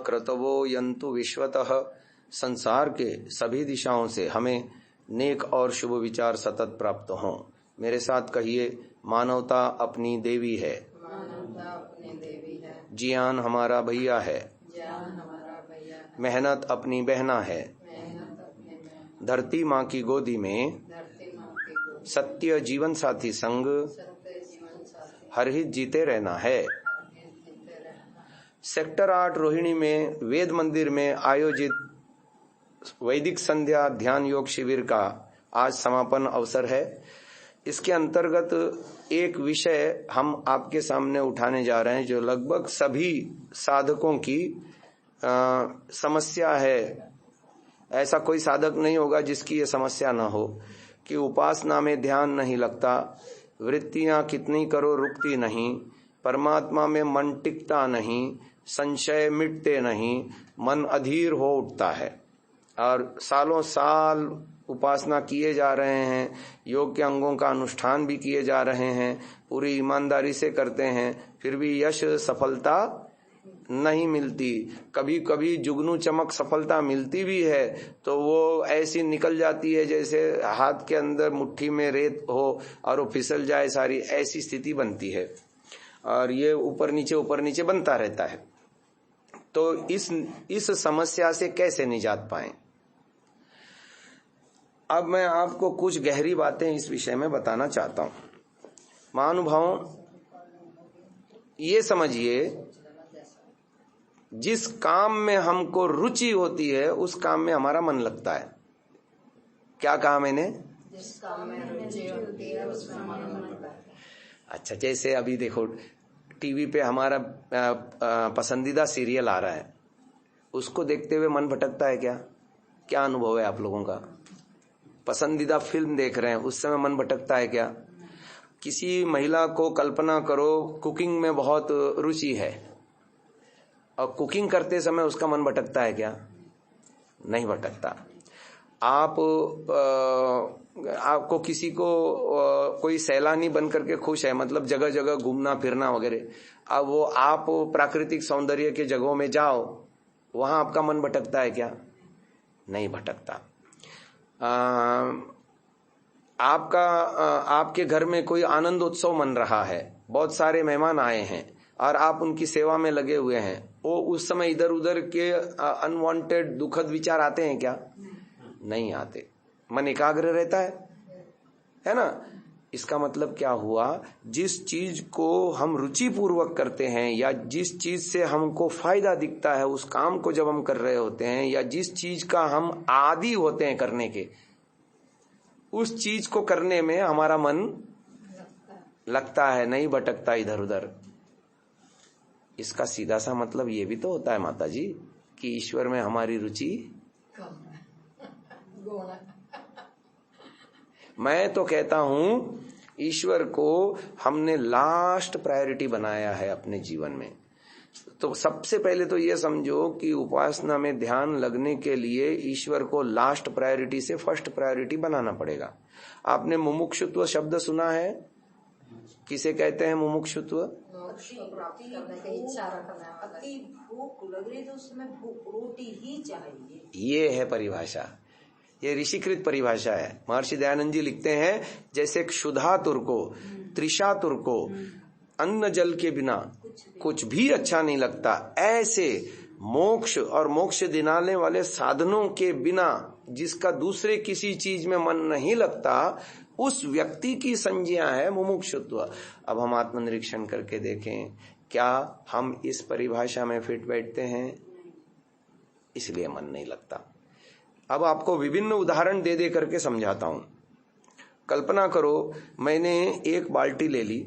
क्रतवो यन्तु विश्वतः। संसार के सभी दिशाओं से हमें नेक और शुभ विचार सतत प्राप्त हों। मेरे साथ कहिए, मानवता अपनी देवी है, जियान हमारा भैया है, मेहनत अपनी बहना है, धरती माँ की गोदी में सत्य जीवन साथी संग हर हित जीते रहना है। सेक्टर 8 रोहिणी में वेद मंदिर में आयोजित वैदिक संध्या ध्यान योग शिविर का आज समापन अवसर है। इसके अंतर्गत एक विषय हम आपके सामने उठाने जा रहे हैं जो लगभग सभी साधकों की समस्या है। ऐसा कोई साधक नहीं होगा जिसकी ये समस्या ना हो कि उपासना में ध्यान नहीं लगता, वृत्तियां कितनी करो रुकती नहीं, परमात्मा में मन टिकता नहीं, संशय मिटते नहीं, मन अधीर हो उठता है और सालों साल उपासना किए जा रहे हैं, योग के अंगों का अनुष्ठान भी किए जा रहे हैं, पूरी ईमानदारी से करते हैं, फिर भी यश सफलता नहीं मिलती। कभी कभी जुगनू चमक सफलता मिलती भी है तो वो ऐसी निकल जाती है जैसे हाथ के अंदर मुट्ठी में रेत हो और वो फिसल जाए सारी, ऐसी स्थिति बनती है और ये ऊपर नीचे बनता रहता है। तो इस समस्या से कैसे निजात पाएं? अब मैं आपको कुछ गहरी बातें इस विषय में बताना चाहता हूं। महानुभावों, ये समझिए, जिस काम में हमको रुचि होती है उस काम में हमारा मन लगता है। क्या कहा मैंने? जिस काम में रुचि होती है उसमें मन लगता है। अच्छा, जैसे अभी देखो टीवी पे हमारा पसंदीदा सीरियल आ रहा है, उसको देखते हुए मन भटकता है क्या? क्या अनुभव है आप लोगों का? पसंदीदा फिल्म देख रहे हैं, उस समय मन भटकता है क्या? किसी महिला को कल्पना करो कुकिंग में बहुत रुचि है और कुकिंग करते समय उसका मन भटकता है क्या? नहीं भटकता। आपको किसी को कोई सैलानी बन करके खुश है, मतलब जगह जगह घूमना फिरना वगैरह, अब वो आप प्राकृतिक सौंदर्य के जगहों में जाओ, वहां आपका मन भटकता है क्या? नहीं भटकता। आपके घर में कोई आनंद उत्सव मन रहा है, बहुत सारे मेहमान आए हैं और आप उनकी सेवा में लगे हुए हैं, वो उस समय इधर उधर के अनवांटेड दुखद विचार आते हैं क्या? नहीं आते। मन एकाग्र रहता है ना? इसका मतलब क्या हुआ? जिस चीज को हम रुचि पूर्वक करते हैं या जिस चीज से हमको फायदा दिखता है, उस काम को जब हम कर रहे होते हैं या जिस चीज का हम आदी होते हैं करने के, उस चीज को करने में हमारा मन लगता है, नहीं भटकता इधर उधर। इसका सीधा सा मतलब ये भी तो होता है माता जी कि ईश्वर में हमारी रुचि कम है। मैं तो कहता हूं ईश्वर को हमने लास्ट प्रायोरिटी बनाया है अपने जीवन में। तो सबसे पहले तो ये समझो कि उपासना में ध्यान लगने के लिए ईश्वर को लास्ट प्रायोरिटी से फर्स्ट प्रायोरिटी बनाना पड़ेगा। आपने मुमुक्षुत्व शब्द सुना है? किसे कहते हैं मुमुक्षुत्व? भूख लग रही तो उसमें रोटी ही चाहिए, ये है परिभाषा। ये ऋषिकृत परिभाषा है। महर्षि दयानंद जी लिखते हैं, जैसे क्षुधातुर को, तृषातुर को अन्न जल के बिना कुछ भी अच्छा नहीं लगता, ऐसे मोक्ष और मोक्ष दिलाने वाले साधनों के बिना जिसका दूसरे किसी चीज में मन नहीं लगता, उस व्यक्ति की संज्ञा है मुमुक्षुत्व। अब हम आत्मनिरीक्षण करके देखें, क्या हम इस परिभाषा में फिट बैठते हैं? इसलिए मन नहीं लगता। अब आपको विभिन्न उदाहरण दे दे करके समझाता हूं। कल्पना करो मैंने एक बाल्टी ले ली,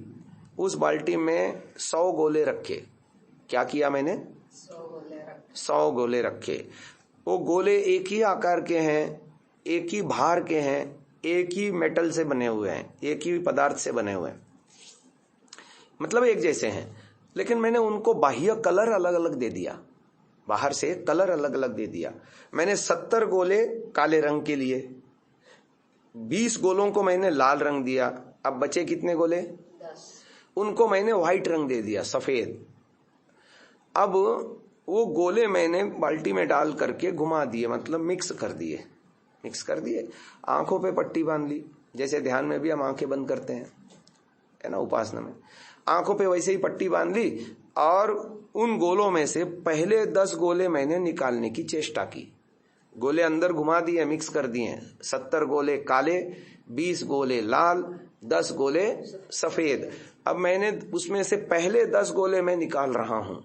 उस बाल्टी में 100 गोले रखे। क्या किया मैंने? 100 गोले रखे। वो गोले एक ही आकार के हैं, एक ही भार के हैं, एक ही मेटल से बने हुए हैं, एक ही पदार्थ से बने हुए हैं, मतलब एक जैसे हैं, लेकिन मैंने उनको बाह्य कलर अलग अलग दे दिया, बाहर से कलर अलग अलग दे दिया। मैंने 70 गोले काले रंग के लिए, 20 गोलों को मैंने लाल रंग दिया। अब बचे कितने गोले? 10। उनको मैंने व्हाइट रंग दे दिया, सफेद। अब वो गोले मैंने बाल्टी में डाल करके घुमा दिए, मतलब मिक्स कर दिए। आंखों पे पट्टी बांध ली, जैसे ध्यान में भी हम आंखें बंद करते हैं, है ना, उपासना में आंखों पे वैसे ही पट्टी बांध ली, और उन गोलों में से पहले 10 गोले मैंने निकालने की चेष्टा की। गोले अंदर घुमा दिए, मिक्स कर दिए। 70 गोले काले, 20 गोले लाल, 10 गोले सफेद। अब मैंने उसमें से पहले 10 गोले मैं निकाल रहा हूं।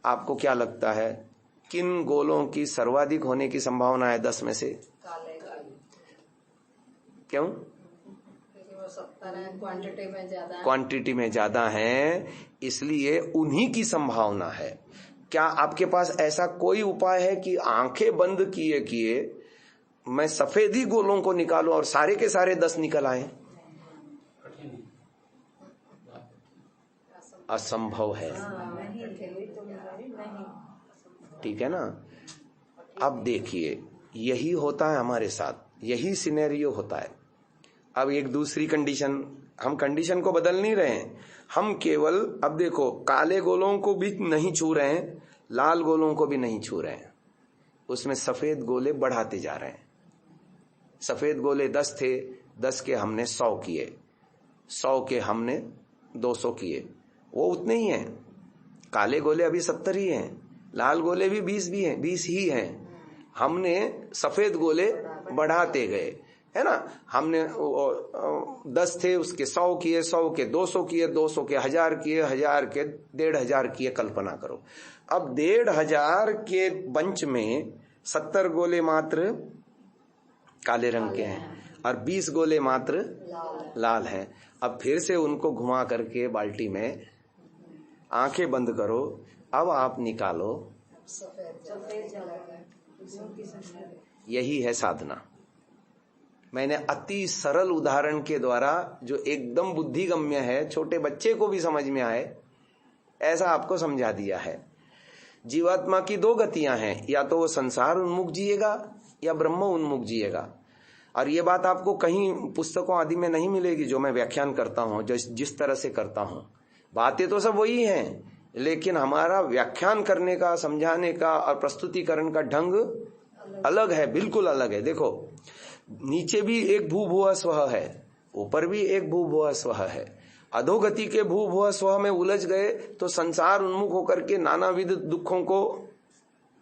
आपको क्या लगता है किन गोलों की सर्वाधिक होने की संभावना है 10 में से? काले। क्यों? क्वांटिटी में ज्यादा है, इसलिए उन्हीं की संभावना है। क्या आपके पास ऐसा कोई उपाय है कि आंखें बंद किए मैं सफेद ही गोलों को निकालूं और सारे के सारे 10 निकल आए? असंभव है, ठीक है ना। अब देखिए, यही होता है हमारे साथ, यही सिनेरियो होता है। अब एक दूसरी कंडीशन, हम कंडीशन को बदल नहीं रहे हैं, हम केवल अब देखो काले गोलों को भी नहीं छू रहे हैं, लाल गोलों को भी नहीं छू रहे हैं, उसमें सफेद गोले बढ़ाते जा रहे हैं। सफेद गोले 10 थे, 10 के हमने 100 किए, 100 के हमने 200 किए, वो उतने ही हैं। काले गोले अभी 70 ही हैं, लाल गोले भी 20 ही हैं। हमने सफेद गोले बढ़ाते गए, है ना। हमने 10 थे, उसके 100 किए, 100 के 200 किए, 200 के 1000 किए, 1000 के 1500 किए। कल्पना करो, अब 1500 के बंच में 70 गोले मात्र काले रंग के हैं और 20 गोले मात्र लाल हैं। अब फिर से उनको घुमा करके बाल्टी में आंखें बंद करो, अब आप निकालो, यही है साधना। मैंने अति सरल उदाहरण के द्वारा, जो एकदम बुद्धिगम्य है, छोटे बच्चे को भी समझ में आए, ऐसा आपको समझा दिया है। जीवात्मा की 2 गतियां हैं, या तो वो संसार उन्मुख जिएगा या ब्रह्म उन्मुख जिएगा। और ये बात आपको कहीं पुस्तकों आदि में नहीं मिलेगी, जो मैं व्याख्यान करता हूं, जिस तरह से करता हूं। बातें तो सब वही हैं, लेकिन हमारा व्याख्यान करने का, समझाने का और प्रस्तुतिकरण का ढंग अलग है, बिल्कुल अलग है। देखो, नीचे भी एक भू-भुवः स्वः है, ऊपर भी एक भू-भुवः स्वः है। अधोगति के भू-भुवः स्वः में उलझ गए तो संसार उन्मुख होकर के नानाविध दुखों को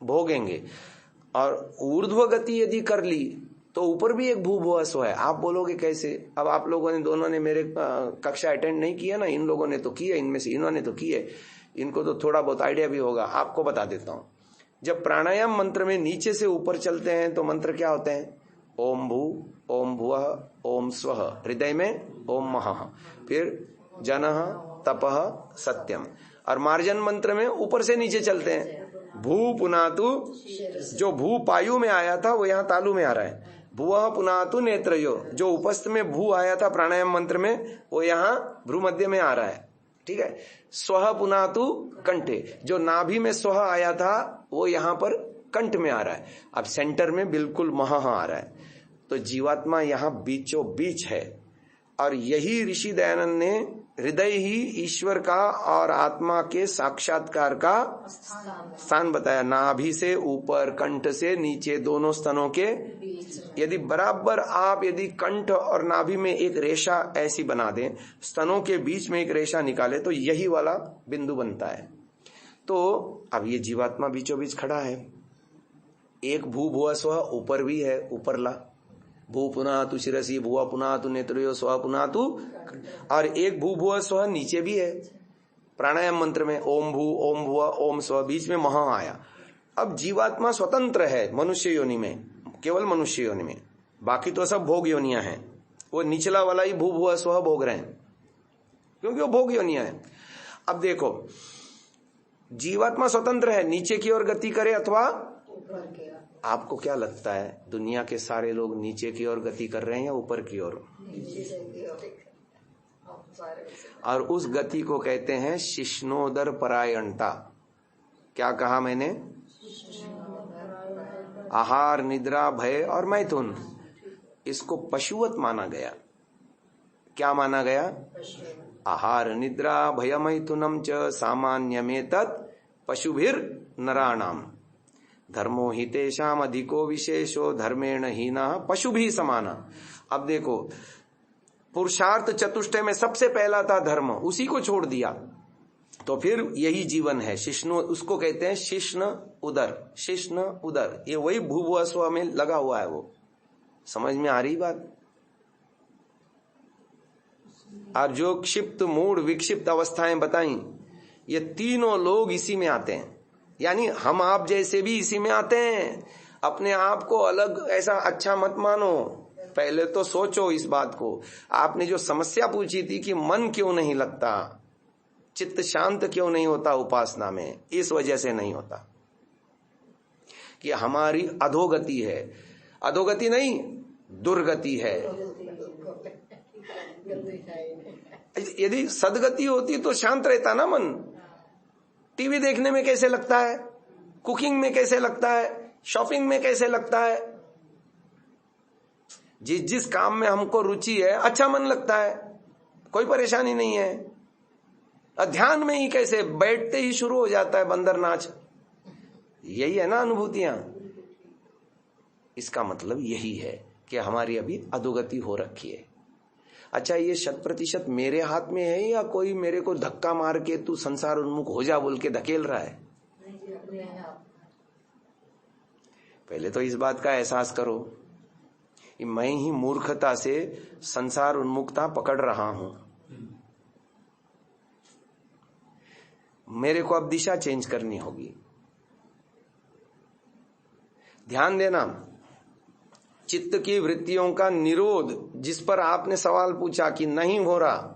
भोगेंगे, और ऊर्ध्व गति यदि कर ली तो ऊपर भी एक भू-भुवः स्वः है। आप बोलोगे कैसे? अब आप लोगों ने, दोनों ने मेरे कक्षा अटेंड नहीं किया ना, इन लोगों ने तो किया, इनमें से इन्होंने तो किए, इनको तो थोड़ा बहुत आइडिया भी होगा। आपको बता देता हूं, जब प्राणायाम मंत्र में नीचे से ऊपर चलते हैं तो मंत्र क्या होते हैं? ओम भू, ओम भुवः, ओम स्वः, हृदय में ओम महः, फिर जनः तपः सत्यम। और मार्जन मंत्र में ऊपर से नीचे चलते हैं, भू पुनातु, जो भू पायु में आया था वो यहाँ तालु में आ रहा है। भुवः पुनातु नेत्रयो, जो उपस्थ में भू आया था प्राणायाम मंत्र में, वो यहाँ भ्रूमध्य में आ रहा है, ठीक है। स्वः पुनातु कंठे, जो नाभि में स्वः आया था वो यहाँ पर कंठ में आ रहा है। अब सेंटर में बिल्कुल महः आ रहा है। तो जीवात्मा यहाँ बीचों बीच है, और यही ऋषि दयानंद ने हृदय ही ईश्वर का और आत्मा के साक्षात्कार का स्थान बताया। नाभि से ऊपर, कंठ से नीचे, दोनों स्तनों के यदि बराबर आप यदि कंठ और नाभि में एक रेशा ऐसी बना दें, स्तनों के बीच में एक रेशा निकाले, तो यही वाला बिंदु बनता है। तो अब ये जीवात्मा बीचों बीच खड़ा है। एक भू-भुवः स्वः ऊपर भी है, ऊपरला भू पुनातु शिरसी, भुवः पुनातु नेत्रयो, स्वः पुनातु, और एक भू-भुवः स्वः नीचे भी है प्राणायाम मंत्र में, ओम भू, ओम भुवः, ओम स्वः, बीच में महः आया। अब जीवात्मा स्वतंत्र है मनुष्य योनि में, केवल मनुष्य योनि में, बाकी तो सब भोग योनियां हैं। वो निचला वाला ही भू-भुवः स्वः भोग रहे हैं, क्योंकि वो भोग योनियां हैं। अब देखो, जीवात्मा स्वतंत्र है, नीचे की ओर गति करे अथवा ऊपर की। आपको क्या लगता है, दुनिया के सारे लोग नीचे की ओर गति कर रहे हैं या ऊपर की ओर? और उस गति को कहते हैं शिश्नोदर परायणता। क्या कहा मैंने? आहार, निद्रा, भय और मैथुन, इसको पशुवत माना गया। क्या माना गया? आहार, निद्रा, भय, मैथुनम च सामान्यमेतत् पशुभिर नराणाम धर्मो हि तेषाम अधिको विशेषो धर्मेण हीना पशु भी समाना। अब देखो, पुरुषार्थ चतुष्टय में सबसे पहला था धर्म, उसी को छोड़ दिया तो फिर यही जीवन है। शिष्णु, उसको कहते हैं शिष्ण उदर, शिष्ण उदर, ये वही भूभुव स्व में लगा हुआ है। वो समझ में आ रही बात? और जो क्षिप्त मूढ़ विक्षिप्त अवस्थाएं बताई, ये तीनों लोग इसी में आते हैं। यानी हम आप जैसे भी इसी में आते हैं। अपने आप को अलग ऐसा अच्छा मत मानो, पहले तो सोचो इस बात को। आपने जो समस्या पूछी थी कि मन क्यों नहीं लगता, चित्त शांत क्यों नहीं होता उपासना में, इस वजह से नहीं होता कि हमारी अधोगति है। अधोगति नहीं, दुर्गति है। यदि सदगति होती तो शांत रहता ना मन। टीवी देखने में कैसे लगता है, कुकिंग में कैसे लगता है, शॉपिंग में कैसे लगता है, जिस जिस काम में हमको रुचि है अच्छा मन लगता है, कोई परेशानी नहीं है। ध्यान में ही कैसे बैठते ही शुरू हो जाता है बंदर नाच। यही है ना अनुभूतियां। इसका मतलब यही है कि हमारी अभी अधोगति हो रखी है। अच्छा, ये 100% मेरे हाथ में है या कोई मेरे को धक्का मार के तू संसार उन्मुख हो जा बोल के धकेल रहा है? पहले तो इस बात का एहसास करो कि मैं ही मूर्खता से संसार उन्मुखता पकड़ रहा हूं। मेरे को अब दिशा चेंज करनी होगी। ध्यान देना, चित्त की वृत्तियों का निरोध, जिस पर आपने सवाल पूछा कि नहीं हो रहा,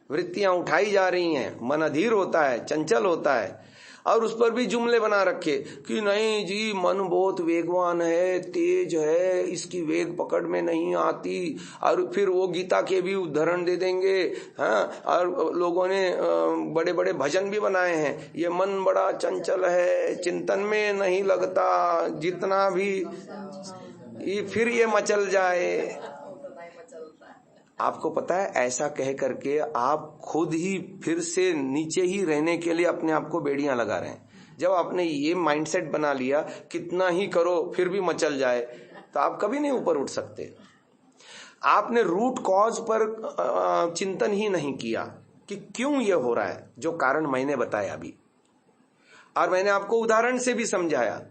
वृत्तियां उठाई जा रही हैं, मन अधीर होता है, चंचल होता है, और उस पर भी जुमले बना रखे कि नहीं जी मन बहुत वेगवान है, तेज है, इसकी वेग पकड़ में नहीं आती। और फिर वो गीता के भी उदाहरण दे देंगे। हाँ, और लोगों ने बड़े बड़े भजन भी बनाए हैं, ये मन बड़ा चंचल है, चिंतन में नहीं लगता, जितना भी फिर ये मचल जाए। आपको पता है, ऐसा कह करके आप खुद ही फिर से नीचे ही रहने के लिए अपने आप को बेड़ियां लगा रहे हैं। जब आपने ये माइंडसेट बना लिया कितना ही करो फिर भी मचल जाए, तो आप कभी नहीं ऊपर उठ सकते। आपने रूट कॉज पर चिंतन ही नहीं किया कि क्यों ये हो रहा है, जो कारण मैंने बताया अभी, और मैंने आपको उदाहरण से भी समझाया।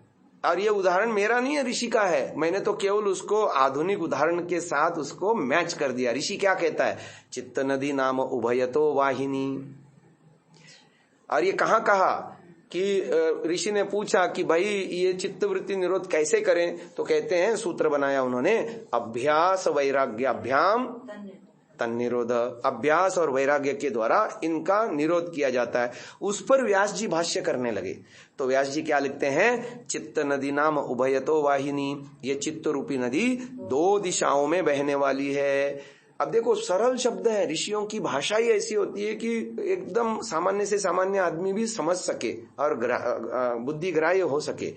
और ये उदाहरण मेरा नहीं है, ऋषि का है। मैंने तो केवल उसको आधुनिक उदाहरण के साथ उसको मैच कर दिया। ऋषि क्या कहता है? चित्त नदी नाम उभयतो वाहिनी। और ये कहाँ कहा कि ऋषि ने पूछा कि भाई ये चित्तवृत्ति निरोध कैसे करें, तो कहते हैं, सूत्र बनाया उन्होंने, अभ्यास वैराग्याभ्याम तन्निरोध। अभ्यास और वैराग्य के द्वारा इनका निरोध किया जाता है। उस पर व्यास जी भाष्य करने लगे। तो व्यास जी क्या लिखते हैं? चित्त नदी नाम उभयतो वाहिनी, ये चित्त रूपी नदी दो दिशाओं में बहने वाली है। अब देखो, सरल शब्द है, ऋषियों की भाषा ही ऐसी होती है कि एकदम सामान्य से सामान्य आदमी भी समझ सके और बुद्धि ग्राह्य हो सके।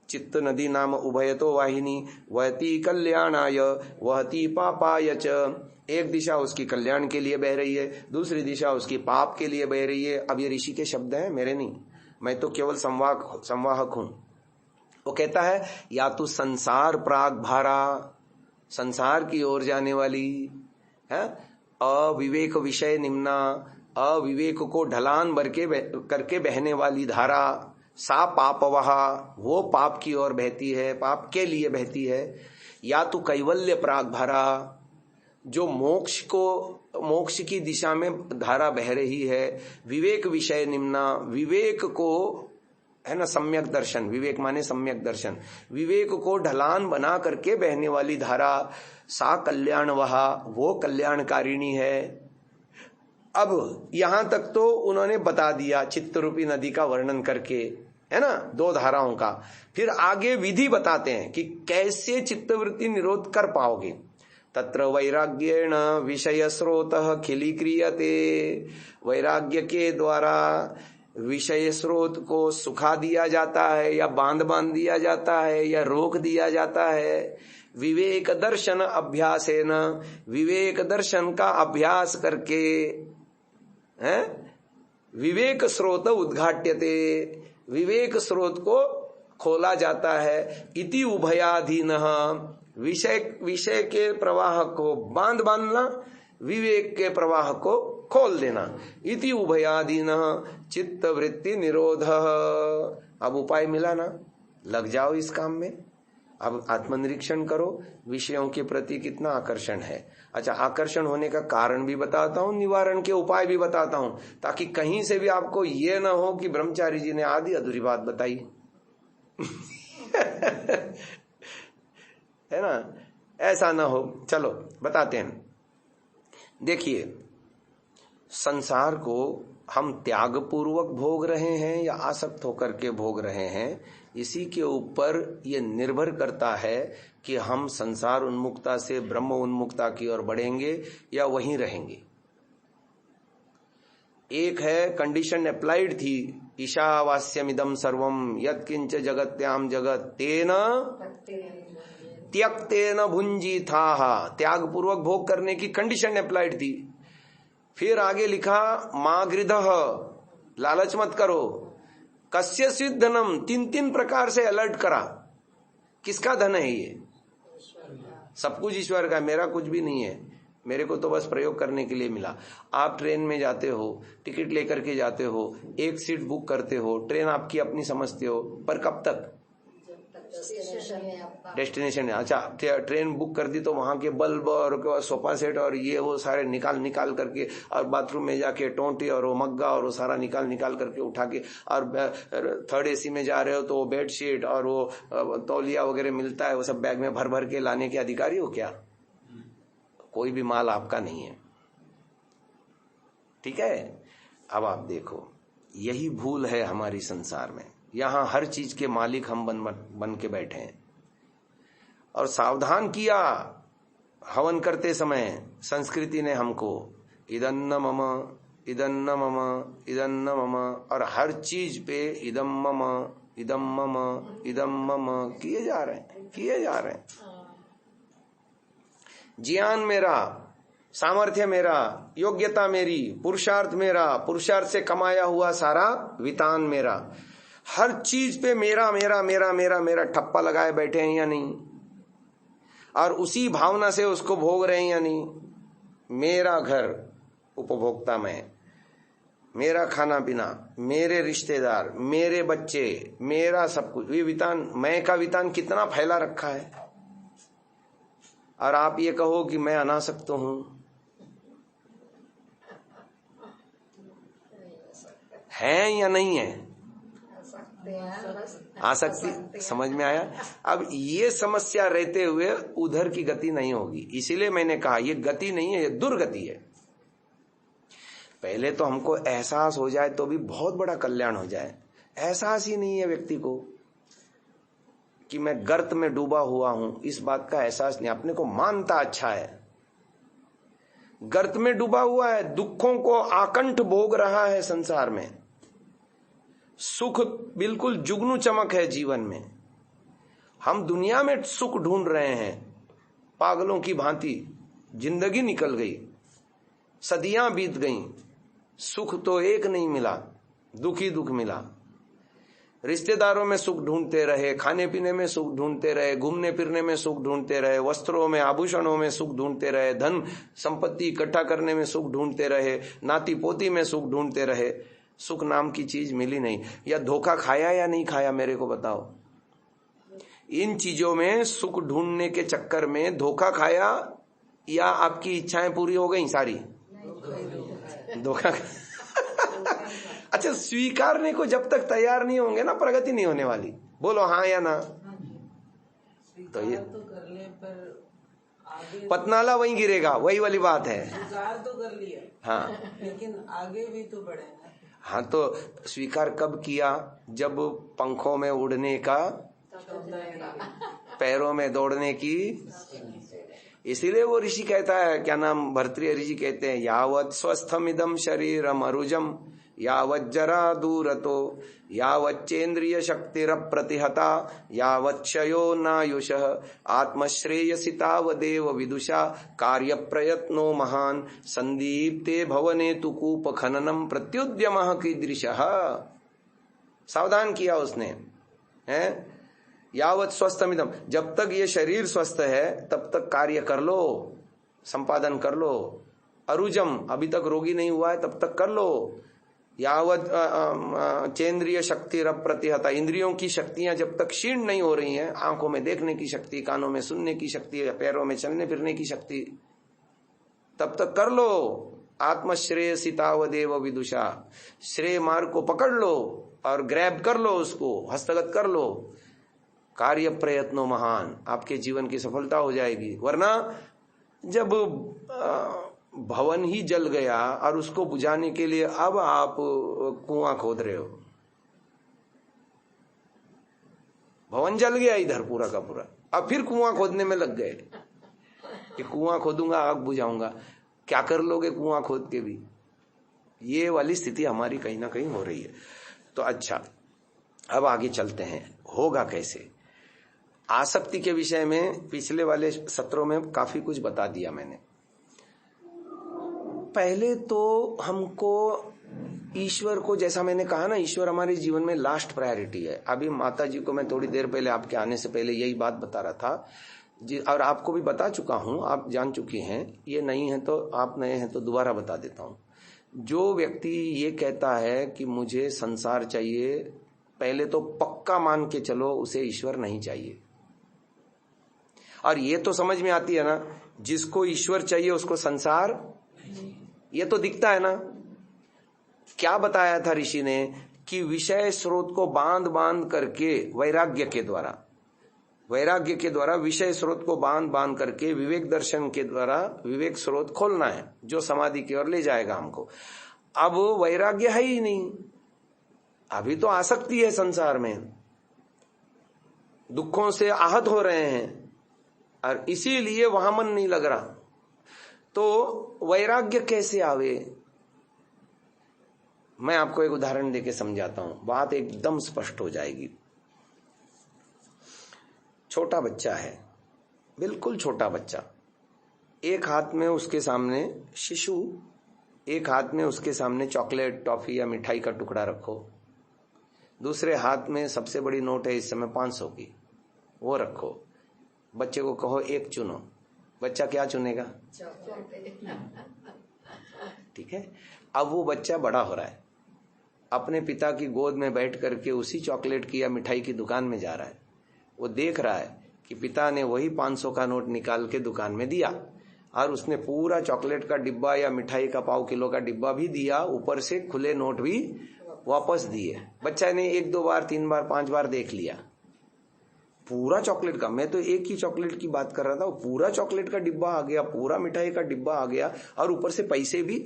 चित्त नदी नाम उभयतो वाहिनी, वहती कल्याणाय वहती पापाय च। एक दिशा उसकी कल्याण के लिए बह रही है, दूसरी दिशा उसकी पाप के लिए बह रही है। अब ये ऋषि के शब्द हैं, मेरे नहीं, मैं तो केवल संवाहक हूं। वो कहता है, या तो संसार प्राग भारा, संसार की ओर जाने वाली है, अविवेक विषय निम्ना, अविवेक को ढलान करके बहने वाली धारा, सा पाप वहा, वो पाप की ओर बहती है, पाप के लिए बहती है। या तो कैवल्य प्राग भारा, जो मोक्ष की दिशा में धारा बह रही है। विवेक विषय निम्ना, विवेक को है ना, सम्यक दर्शन, विवेक माने सम्यक दर्शन, विवेक को ढलान बना करके बहने वाली धारा, सा कल्याण वहा, वो कल्याणकारिणी है। अब यहां तक तो उन्होंने बता दिया चित्त रूपी नदी का वर्णन करके, है ना, दो धाराओं का। फिर आगे विधि बताते हैं कि कैसे चित्तवृत्ति निरोध कर पाओगे। तत्र वैराग्येण विषय स्रोतः खिलीक्रियते, वैराग्य के द्वारा विषय स्रोत को सुखा दिया जाता है, या बांध दिया जाता है, या रोक दिया जाता है। विवेक दर्शन अभ्यासेन, विवेक दर्शन का अभ्यास करके, है, विवेक स्रोत उद्घाट्यते, विवेक स्रोत को खोला जाता है। इति उभयाधीनः, विषय के प्रवाह को बांधना, विवेक के प्रवाह को खोल देना। इति उभयाधीनः चित्त वृत्ति निरोधः। अब उपाय मिला ना, लग जाओ इस काम में। अब आत्मनिरीक्षण करो, विषयों के प्रति कितना आकर्षण है। अच्छा, आकर्षण होने का कारण भी बताता हूं, निवारण के उपाय भी बताता हूं, ताकि कहीं से भी आपको ये ना हो कि ब्रह्मचारी जी ने आधी अधूरी बात बताई। है ना, ऐसा ना हो। चलो बताते हैं। देखिए, संसार को हम त्याग पूर्वक भोग रहे हैं या आसक्त होकर के भोग रहे हैं, इसी के ऊपर ये निर्भर करता है कि हम संसार उन्मुक्ता से ब्रह्म उन्मुक्ता की ओर बढ़ेंगे या वहीं रहेंगे। एक है कंडीशन अप्लाइड थी, ईशावास्यमिदं सर्वम यत्किंच जगत्याम जगत तेन त्यक्तेन भुंजीथाः। त्याग पूर्वक भोग करने की कंडीशन अप्लाइड थी। फिर आगे लिखा मा गृधः, लालच मत करो। कस्यचित् धनम, तीन प्रकार से अलर्ट करा। किसका धन है ये? सब कुछ ईश्वर का, मेरा कुछ भी नहीं है, मेरे को तो बस प्रयोग करने के लिए मिला। आप ट्रेन में जाते हो, टिकट लेकर के जाते हो, एक सीट बुक करते हो, ट्रेन आपकी अपनी समझते हो, पर कब तक? डेस्टिनेशन है। अच्छा, ट्रेन बुक कर दी तो वहां के बल्ब और सोफा सेट और ये वो सारे निकाल करके, और बाथरूम में जाके टोंटी और वो मग्गा और वो सारा निकाल करके उठा के, और थर्ड एसी में जा रहे हो तो वो बेडशीट और वो तौलिया वगैरह मिलता है, वो सब बैग में भर के लाने के अधिकारी हो क्या? कोई भी माल आपका नहीं है। ठीक है। अब आप देखो, यही भूल है हमारी संसार में। यहां हर चीज के मालिक हम बन के बैठे हैं। और सावधान किया हवन करते समय संस्कृति ने हमको, इदन्न मम इदन्न मम इदन्न मम, और हर चीज पे इदम मम इदम मम इदम मम किए जा रहे हैं। ज्ञान मेरा, सामर्थ्य मेरा, योग्यता मेरी, पुरुषार्थ मेरा, पुरुषार्थ से कमाया हुआ सारा वितान मेरा, हर चीज पे मेरा मेरा मेरा मेरा मेरा ठप्पा लगाए बैठे हैं या नहीं? और उसी भावना से उसको भोग रहे हैं या नहीं? मेरा घर उपभोक्ता में, मेरा खाना पीना, मेरे रिश्तेदार, मेरे बच्चे, मेरा सब कुछ, ये वितान, मैं का वितान कितना फैला रखा है। और आप ये कहो कि मैं अनासक्त हूं, है या नहीं है? आसक्ति समझ में आया? अब ये समस्या रहते हुए उधर की गति नहीं होगी। इसीलिए मैंने कहा ये गति नहीं है, ये दुर्गति है। पहले तो हमको एहसास हो जाए तो भी बहुत बड़ा कल्याण हो जाए। एहसास ही नहीं है व्यक्ति को कि मैं गर्त में डूबा हुआ हूं, इस बात का एहसास नहीं। अपने को मानता अच्छा है, गर्त में डूबा हुआ है, दुखों को आकंठ भोग रहा है संसार में। सुख बिल्कुल जुगनू चमक है जीवन में। हम दुनिया में सुख ढूंढ रहे हैं पागलों की भांति। जिंदगी निकल गई, सदियां बीत गईं, सुख तो एक नहीं मिला, दुख ही दुख मिला। रिश्तेदारों में सुख ढूंढते रहे, खाने पीने में सुख ढूंढते रहे, घूमने फिरने में सुख ढूंढते रहे, वस्त्रों में आभूषणों में सुख ढूंढते रहे, धन संपत्ति इकट्ठा करने में सुख ढूंढते रहे, नाती पोती में सुख ढूंढते रहे। सुख नाम की चीज मिली नहीं। या धोखा खाया या नहीं खाया, मेरे को बताओ। इन चीजों में सुख ढूंढने के चक्कर में धोखा खाया या आपकी इच्छाएं पूरी हो गई सारी? धोखा। अच्छा, स्वीकारने को जब तक तैयार नहीं होंगे ना, प्रगति नहीं होने वाली। बोलो हाँ या ना? तो ये तो कर ले, पर आगे पतनाला वहीं गिरेगा, वही वाली बात है। स्वीकार तो कर लिया, हाँ, लेकिन आगे भी तो बढ़े ना। हाँ, तो स्वीकार कब किया? जब पंखों में उड़ने का, पैरों में दौड़ने की। इसीलिए वो ऋषि कहता है, क्या नाम, भर्तृहरि ऋषि कहते हैं, यावत् स्वस्थमिदं शरीरम अरुजम यावत् जरा दूरतो यावच्चेन्द्रिय शक्तिरप्रतिहता यावच्छयो नायुषः आत्मश्रेयसि तावदेव विदुषा कार्य प्रयत्नो महान संदीप्ते भवने तु कूप खननम प्रत्युद्यमः कीदृशः। सावधान किया उसने, है यावत स्वस्थमिदम, जब तक ये शरीर स्वस्थ है तब तक कार्य कर लो, संपादन कर लो। अरुजम, अभी तक रोगी नहीं हुआ है तब तक कर लो। यावत चेंद्रिय शक्ति रप प्रतिहता, इंद्रियों की शक्तियां जब तक क्षीण नहीं हो रही हैं, आंखों में देखने की शक्ति, कानों में सुनने की शक्ति, पैरों में चलने फिरने की शक्ति, तब तक कर लो। आत्मश्रेयसी तावदेव विदुषा, श्रेय मार्ग को पकड़ लो और ग्रैब कर लो, उसको हस्तगत कर लो। कार्य प्रयत्नो महान, आपके जीवन की सफलता हो जाएगी। वरना जब भवन ही जल गया और उसको बुझाने के लिए अब आप कुआं खोद रहे हो, भवन जल गया इधर पूरा का पूरा, अब फिर कुआं खोदने में लग गए कि कुआं खोदूंगा आग बुझाऊंगा। क्या कर लोगे कुआं खोद के भी? ये वाली स्थिति हमारी कहीं ना कहीं हो रही है। तो अच्छा, अब आगे चलते हैं, होगा कैसे। आसक्ति के विषय में पिछले वाले सत्रों में काफी कुछ बता दिया मैंने। पहले तो हमको ईश्वर को, जैसा मैंने कहा ना, ईश्वर हमारे जीवन में लास्ट प्रायोरिटी है। अभी माता जी को मैं थोड़ी देर पहले आपके आने से पहले यही बात बता रहा था जी, और आपको भी बता चुका हूं, आप जान चुकी हैं। ये नहीं है तो आप नए हैं तो दोबारा बता देता हूं। जो व्यक्ति ये कहता है कि मुझे संसार चाहिए, पहले तो पक्का मान के चलो उसे ईश्वर नहीं चाहिए। और ये तो समझ में आती है ना, जिसको ईश्वर चाहिए उसको संसार, ये तो दिखता है ना। क्या बताया था ऋषि ने कि विषय स्रोत को बांध बांध करके वैराग्य के द्वारा विषय स्रोत को बांध बांध करके विवेक दर्शन के द्वारा विवेक स्रोत खोलना है, जो समाधि की ओर ले जाएगा हमको। अब वैराग्य है ही नहीं, अभी तो आसक्ति है संसार में, दुखों से आहत हो रहे हैं और इसीलिए वहां मन नहीं लग रहा। तो वैराग्य कैसे आवे? मैं आपको एक उदाहरण देके समझाता हूं, बात एकदम स्पष्ट हो जाएगी। छोटा बच्चा है, बिल्कुल छोटा बच्चा, एक हाथ में उसके सामने शिशु, एक हाथ में उसके सामने चॉकलेट, टॉफी या मिठाई का टुकड़ा रखो, दूसरे हाथ में सबसे बड़ी नोट है इस समय 500 की, वो रखो। बच्चे को कहो एक चुनो, बच्चा क्या चुनेगा? ठीक है। अब वो बच्चा बड़ा हो रहा है, अपने पिता की गोद में बैठ करके उसी चॉकलेट की या मिठाई की दुकान में जा रहा है। वो देख रहा है कि पिता ने वही 500 का नोट निकाल के दुकान में दिया और उसने पूरा चॉकलेट का डिब्बा या मिठाई का पाव किलो का डिब्बा भी दिया, ऊपर से खुले नोट भी वापस दिए। बच्चा ने 1 2 बार 3 बार 5 बार देख लिया पूरा चॉकलेट का। मैं तो एक ही चॉकलेट की बात कर रहा था, पूरा चॉकलेट का डिब्बा आ गया, पूरा मिठाई का डिब्बा आ गया और ऊपर से पैसे भी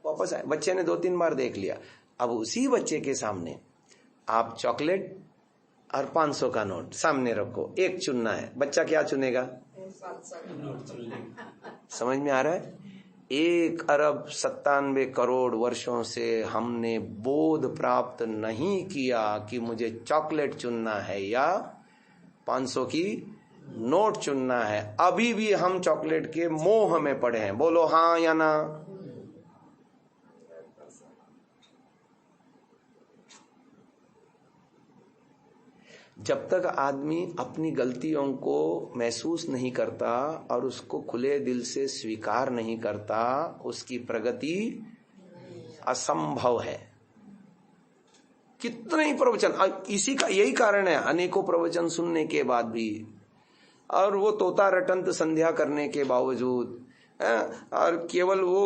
वापस आए। बच्चे ने 2 3 बार देख लिया। अब उसी बच्चे के सामने आप चॉकलेट और 500 का नोट सामने रखो, एक चुनना है, बच्चा क्या चुनेगा? समझ में आ रहा है? 1 अरब 97 करोड़ वर्षों से हमने बोध प्राप्त नहीं किया कि मुझे चॉकलेट चुनना है या 500 की नोट चुनना है। अभी भी हम चॉकलेट के मोह में पड़े हैं। बोलो हाँ या ना? जब तक आदमी अपनी गलतियों को महसूस नहीं करता और उसको खुले दिल से स्वीकार नहीं करता, उसकी प्रगति असंभव है। कितने ही प्रवचन, इसी का यही कारण है अनेकों प्रवचन सुनने के बाद भी, और वो तोता रटंत संध्या करने के बावजूद, और केवल वो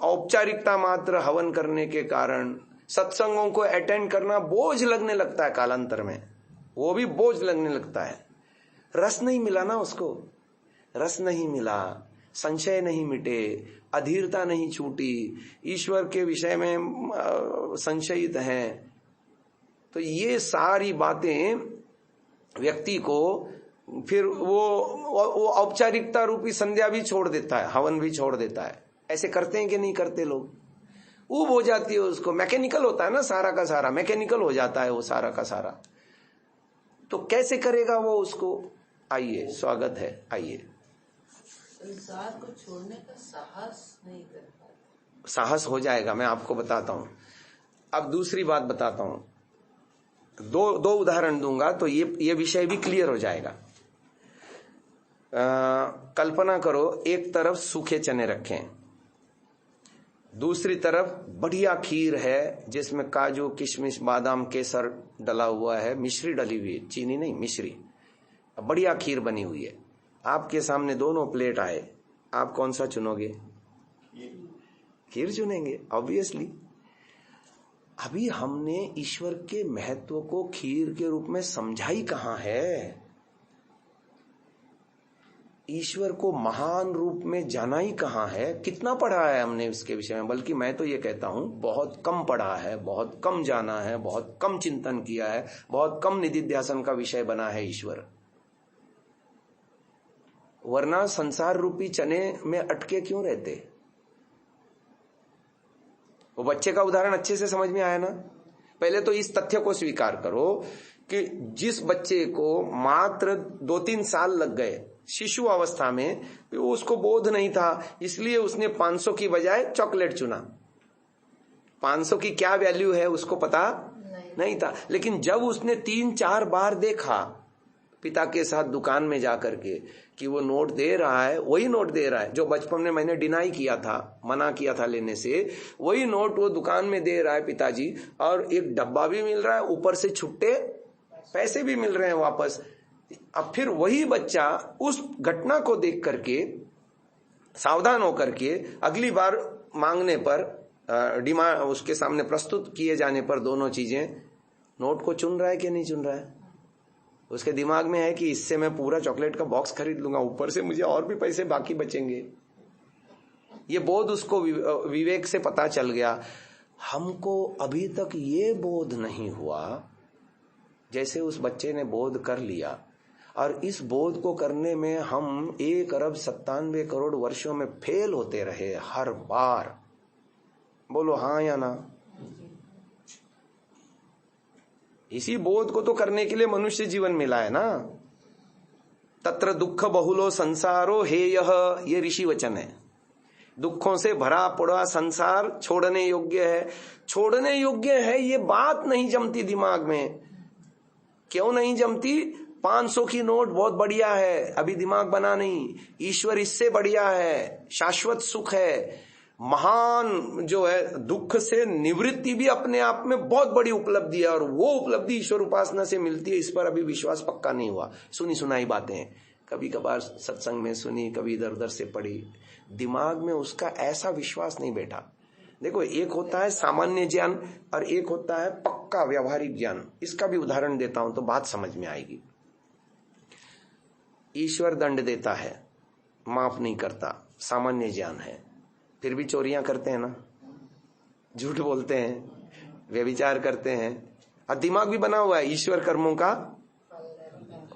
औपचारिकता मात्र हवन करने के कारण सत्संगों को अटेंड करना बोझ लगने लगता है। कालांतर में वो भी बोझ लगने लगता है। रस नहीं मिला ना उसको, रस नहीं मिला, संशय नहीं मिटे, अधीरता नहीं छूटी, ईश्वर के विषय में संशयित हैं। तो ये सारी बातें व्यक्ति को फिर वो औपचारिकता रूपी संध्या भी छोड़ देता है, हवन भी छोड़ देता है। ऐसे करते हैं कि नहीं करते लोग? ऊब हो जाती है उसको, मैकेनिकल होता है ना सारा का सारा, मैकेनिकल हो जाता है वो सारा का सारा। तो कैसे करेगा वो उसको? आइए, स्वागत है, आइए। संसार को छोड़ने का साहस नहीं कर पाता। साहस हो जाएगा, मैं आपको बताता हूं। अब दूसरी बात बताता हूं। दो उदाहरण दूंगा तो ये विषय भी क्लियर हो जाएगा। कल्पना करो, एक तरफ सूखे चने रखें, दूसरी तरफ बढ़िया खीर है जिसमें काजू किशमिश बादाम केसर डला हुआ है, मिश्री डली हुई है, चीनी नहीं मिश्री, बढ़िया खीर बनी हुई है। आपके सामने दोनों प्लेट आए, आप कौन सा चुनोगे? खीर चुनेंगे ऑब्वियसली। अभी हमने ईश्वर के महत्व को खीर के रूप में समझा ही कहां है? ईश्वर को महान रूप में जाना ही कहां है? कितना पढ़ा है हमने इसके विषय में? बल्कि मैं तो ये कहता हूं बहुत कम पढ़ा है, बहुत कम जाना है, बहुत कम चिंतन किया है, बहुत कम निधिध्यासन का विषय बना है ईश्वर। वरना संसार रूपी चने में अटके क्यों रहते? वो बच्चे का उदाहरण अच्छे से समझ में आया ना? पहले तो इस तथ्य को स्वीकार करो कि जिस बच्चे को मात्र 2-3 साल लग गए शिशु अवस्था में, उसको बोध नहीं था, इसलिए उसने 500 की बजाय चॉकलेट चुना। 500 की क्या वैल्यू है उसको पता नहीं था, लेकिन जब उसने 3-4 बार देखा पिता के साथ दुकान में जाकर के कि वो नोट दे रहा है, वही नोट दे रहा है जो बचपन में मैंने डिनाई किया था, मना किया था लेने से, वही नोट वो दुकान में दे रहा है पिताजी, और एक डब्बा भी मिल रहा है, ऊपर से छुट्टे पैसे भी मिल रहे हैं वापस। अब फिर वही बच्चा उस घटना को देख करके सावधान होकर के अगली बार मांगने पर डिमांड उसके सामने प्रस्तुत किए जाने पर दोनों चीजें, नोट को चुन रहा है कि नहीं चुन रहा है? उसके दिमाग में है कि इससे मैं पूरा चॉकलेट का बॉक्स खरीद लूंगा, ऊपर से मुझे और भी पैसे बाकी बचेंगे। ये बोध उसको विवेक से पता चल गया। हमको अभी तक ये बोध नहीं हुआ जैसे उस बच्चे ने बोध कर लिया, और इस बोध को करने में हम 1,97 करोड़ वर्षों में फेल होते रहे हर बार। बोलो हाँ या ना? इसी बोध को तो करने के लिए मनुष्य जीवन मिला है ना। तत्र दुख बहुलो संसारो हेयः, ये ऋषि वचन है। दुखों से भरा पड़ा संसार छोड़ने योग्य है। छोड़ने योग्य है ये बात नहीं जमती दिमाग में। क्यों नहीं जमती? 500 की नोट बहुत बढ़िया है, अभी दिमाग बना नहीं। ईश्वर इससे बढ़िया है, शाश्वत सुख है, महान जो है दुख से निवृत्ति भी अपने आप में बहुत बड़ी उपलब्धि है, और वो उपलब्धि ईश्वर उपासना से मिलती है। इस पर अभी विश्वास पक्का नहीं हुआ। सुनी सुनाई बातें कभी कभार सत्संग में सुनी, कभी इधर उधर से पढ़ी, दिमाग में उसका ऐसा विश्वास नहीं बैठा। देखो, एक होता है सामान्य ज्ञान और एक होता है पक्का व्यवहारिक ज्ञान। इसका भी उदाहरण देता हूं तो बात समझ में आएगी। ईश्वर दंड देता है, माफ नहीं करता, सामान्य ज्ञान है। फिर भी चोरियां करते हैं ना, झूठ बोलते हैं, व्यभिचार करते हैं, और दिमाग भी बना हुआ है ईश्वर कर्मों का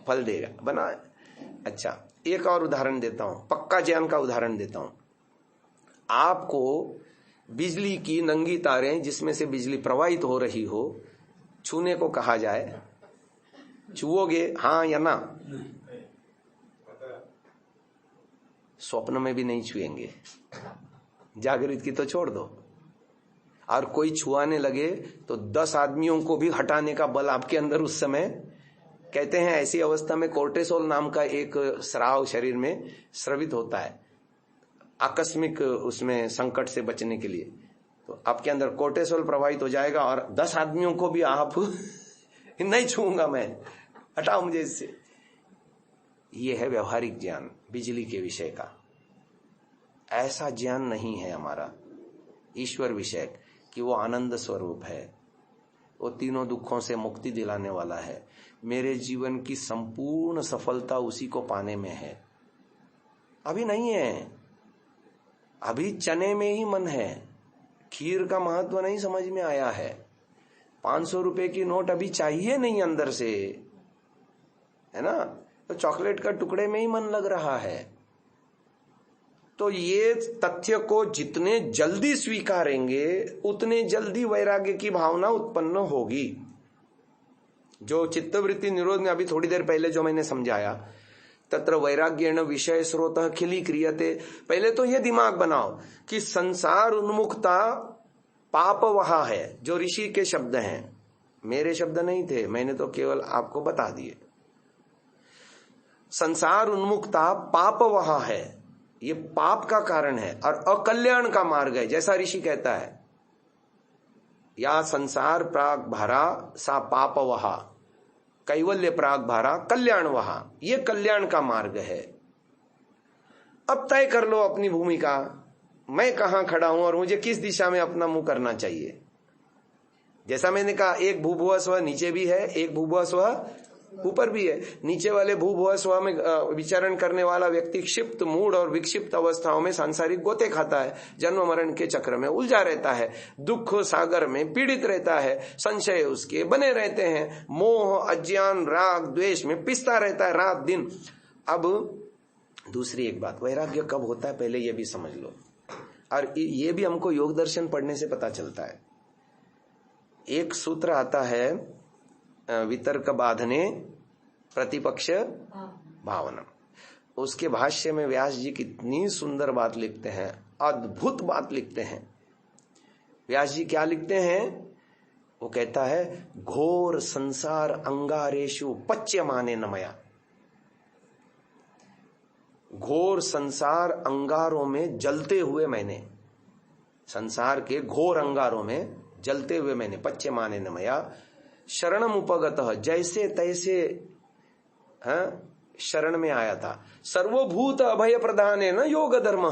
फल देगा, बना है। अच्छा, एक और उदाहरण देता हूं, पक्का ज्ञान का उदाहरण देता हूं। आपको बिजली की नंगी तारें जिसमें से बिजली प्रवाहित हो रही हो छूने को कहा जाए, छुओगे हाँ या ना? स्वप्न में भी नहीं छुएंगे, जागृत की तो छोड़ दो। और कोई छुआने लगे तो 10 आदमियों को भी हटाने का बल आपके अंदर उस समय, कहते हैं ऐसी अवस्था में कोर्टिसोल नाम का एक स्राव शरीर में स्रवित होता है, आकस्मिक उसमें संकट से बचने के लिए। तो आपके अंदर कोर्टिसोल प्रवाहित हो जाएगा और 10 आदमियों को भी आप नहीं छूऊंगा मैं, हटाओ मुझे इससे। ये है व्यवहारिक ज्ञान बिजली के विषय का। ऐसा ज्ञान नहीं है हमारा ईश्वर विषय कि वो आनंद स्वरूप है, वो तीनों दुखों से मुक्ति दिलाने वाला है, मेरे जीवन की संपूर्ण सफलता उसी को पाने में है। अभी नहीं है, अभी चने में ही मन है, खीर का महत्व नहीं समझ में आया है। 500 रुपए की नोट अभी चाहिए नहीं अंदर से, है ना? तो चॉकलेट का टुकड़े में ही मन लग रहा है। तो ये तथ्य को जितने जल्दी स्वीकारेंगे उतने जल्दी वैराग्य की भावना उत्पन्न होगी। जो चित्तवृत्ति निरोध में अभी थोड़ी देर पहले जो मैंने समझाया, तत्र वैराग्येण विषय स्रोतः खिली क्रियते। पहले तो ये दिमाग बनाओ कि संसार उन्मुखता पाप वहा है, जो ऋषि के शब्द हैं। मेरे शब्द नहीं थे, मैंने तो केवल आपको बता दिए। संसार उन्मुखता पाप वहा है, ये पाप का कारण है और अकल्याण का मार्ग है। जैसा ऋषि कहता है, या संसार प्राग भारा सा पाप वहा, कैवल्य प्राग भारा कल्याण वहा, ये कल्याण का मार्ग है। अब तय कर लो अपनी भूमिका, मैं कहां खड़ा हूं और मुझे किस दिशा में अपना मुंह करना चाहिए। जैसा मैंने कहा, एक भूभुव स्व नीचे भी है, एक भूभुव स्व ऊपर भी है। नीचे वाले भूभुव स्व में विचरण करने वाला व्यक्ति क्षिप्त मूड और विक्षिप्त अवस्थाओं में सांसारिक गोते खाता है, जन्म मरण के चक्र में उलझा रहता है, दुख सागर में पीड़ित रहता है, संशय उसके बने रहते हैं, मोह अज्ञान राग द्वेष में पिसता रहता है रात दिन। अब दूसरी एक बात, वैराग्य कब होता है पहले ये भी समझ लो, और ये भी हमको योग दर्शन पढ़ने से पता चलता है। एक सूत्र आता है, वितर्क बाधने प्रतिपक्ष भावना, उसके भाष्य में व्यास जी कितनी सुंदर बात लिखते हैं, अद्भुत बात लिखते हैं। व्यास जी क्या लिखते हैं? वो कहता है, घोर संसार अंगारेशु पच्यमाने नमया। घोर संसार अंगारों में जलते हुए मैंने, संसार के घोर अंगारों में जलते हुए मैंने, पच्यमाने नमया शरणम उपगतः, जैसे तैसे शरण में आया था। सर्वभूत अभय प्रदान है न योग धर्म,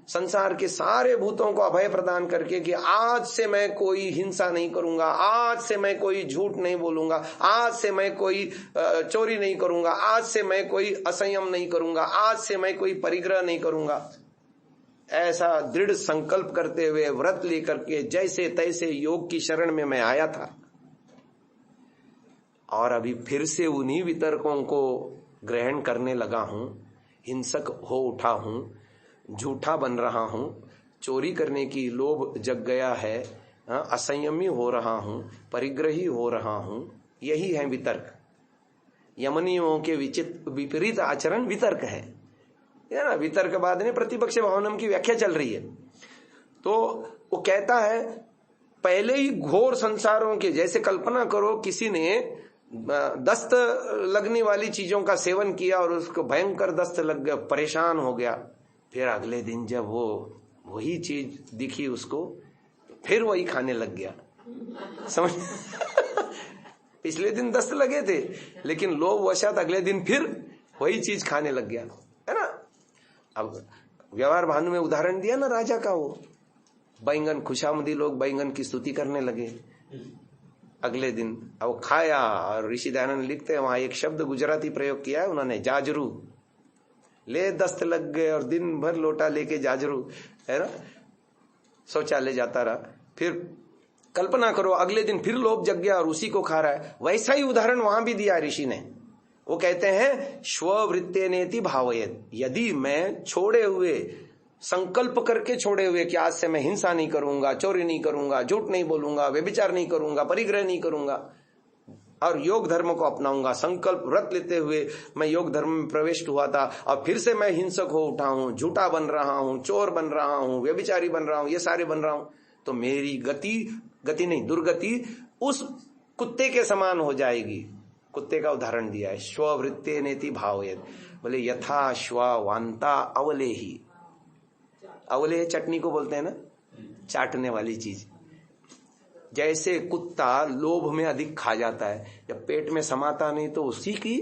संसार के सारे भूतों को अभय प्रदान करके कि आज से मैं कोई हिंसा नहीं करूंगा, आज से मैं कोई झूठ नहीं बोलूंगा, आज से मैं कोई चोरी नहीं करूंगा, आज से मैं कोई असंयम नहीं करूंगा, आज से मैं कोई परिग्रह नहीं करूंगा, ऐसा दृढ़ संकल्प करते हुए व्रत लेकर के जैसे तैसे योग की शरण में मैं आया था। और अभी फिर से उन्हीं वितर्कों को ग्रहण करने लगा हूं, हिंसक हो उठा हूं, झूठा बन रहा हूं, चोरी करने की लोभ जग गया है, असंयमी हो रहा हूं, परिग्रही हो रहा हूं। यही है वितर्क। यमनियों के विपरीत आचरण वितर्क है ना। वितर्क बाद में प्रतिपक्ष भावनम की व्याख्या चल रही है। तो वो कहता है, पहले ही घोर संसारों के, जैसे कल्पना करो किसी ने दस्त लगने वाली चीजों का सेवन किया और उसको भयंकर दस्त लग गया, परेशान हो गया, फिर अगले दिन जब वो वही चीज दिखी उसको, फिर वही खाने लग गया, समझ पिछले दिन दस्त लगे थे लेकिन लोभ वशात अगले दिन फिर वही चीज खाने लग गया, है ना। अब व्यवहार भानु में उदाहरण दिया ना राजा का, वो बैंगन, खुशामदी लोग बैंगन की स्तुति करने लगे अगले दिन, अब खाया। और ऋषि दयानंद लिखते हैं, वहां एक शब्द गुजराती प्रयोग किया है उन्होंने, जाजरू, ले दस्त लग गए और दिन भर लोटा लेके जाजरू, है ना, शौचालय जाता रहा। फिर कल्पना करो अगले दिन फिर लोभ जग गया और उसी को खा रहा है। वैसा ही उदाहरण वहां भी दिया ऋषि ने। वो कहते हैं, स्ववृत्तेनेति भावयेत्, यदि मैं छोड़े हुए, संकल्प करके छोड़े हुए कि आज से मैं हिंसा नहीं करूंगा, चोरी नहीं करूंगा, झूठ नहीं बोलूंगा, व्यभिचार नहीं करूंगा, परिग्रह नहीं करूंगा और योग धर्म को अपनाऊंगा, संकल्प व्रत लेते हुए मैं योग धर्म में प्रवेश हुआ था, और फिर से मैं हिंसक हो उठा हूं, झूठा बन रहा हूं, चोर बन रहा हूं, व्यभिचारी बन रहा हूं, ये सारे बन रहा हूं, तो मेरी गति नहीं, दुर्गति उस कुत्ते के समान हो जाएगी। कुत्ते का उदाहरण दिया है, स्ववृत्तेनेति भावयेत्, बोले यथा श्वा वांता अवलेही। अवले चटनी को बोलते हैं ना, चाटने वाली चीज। जैसे कुत्ता लोभ में अधिक खा जाता है, जब पेट में समाता नहीं तो उसी की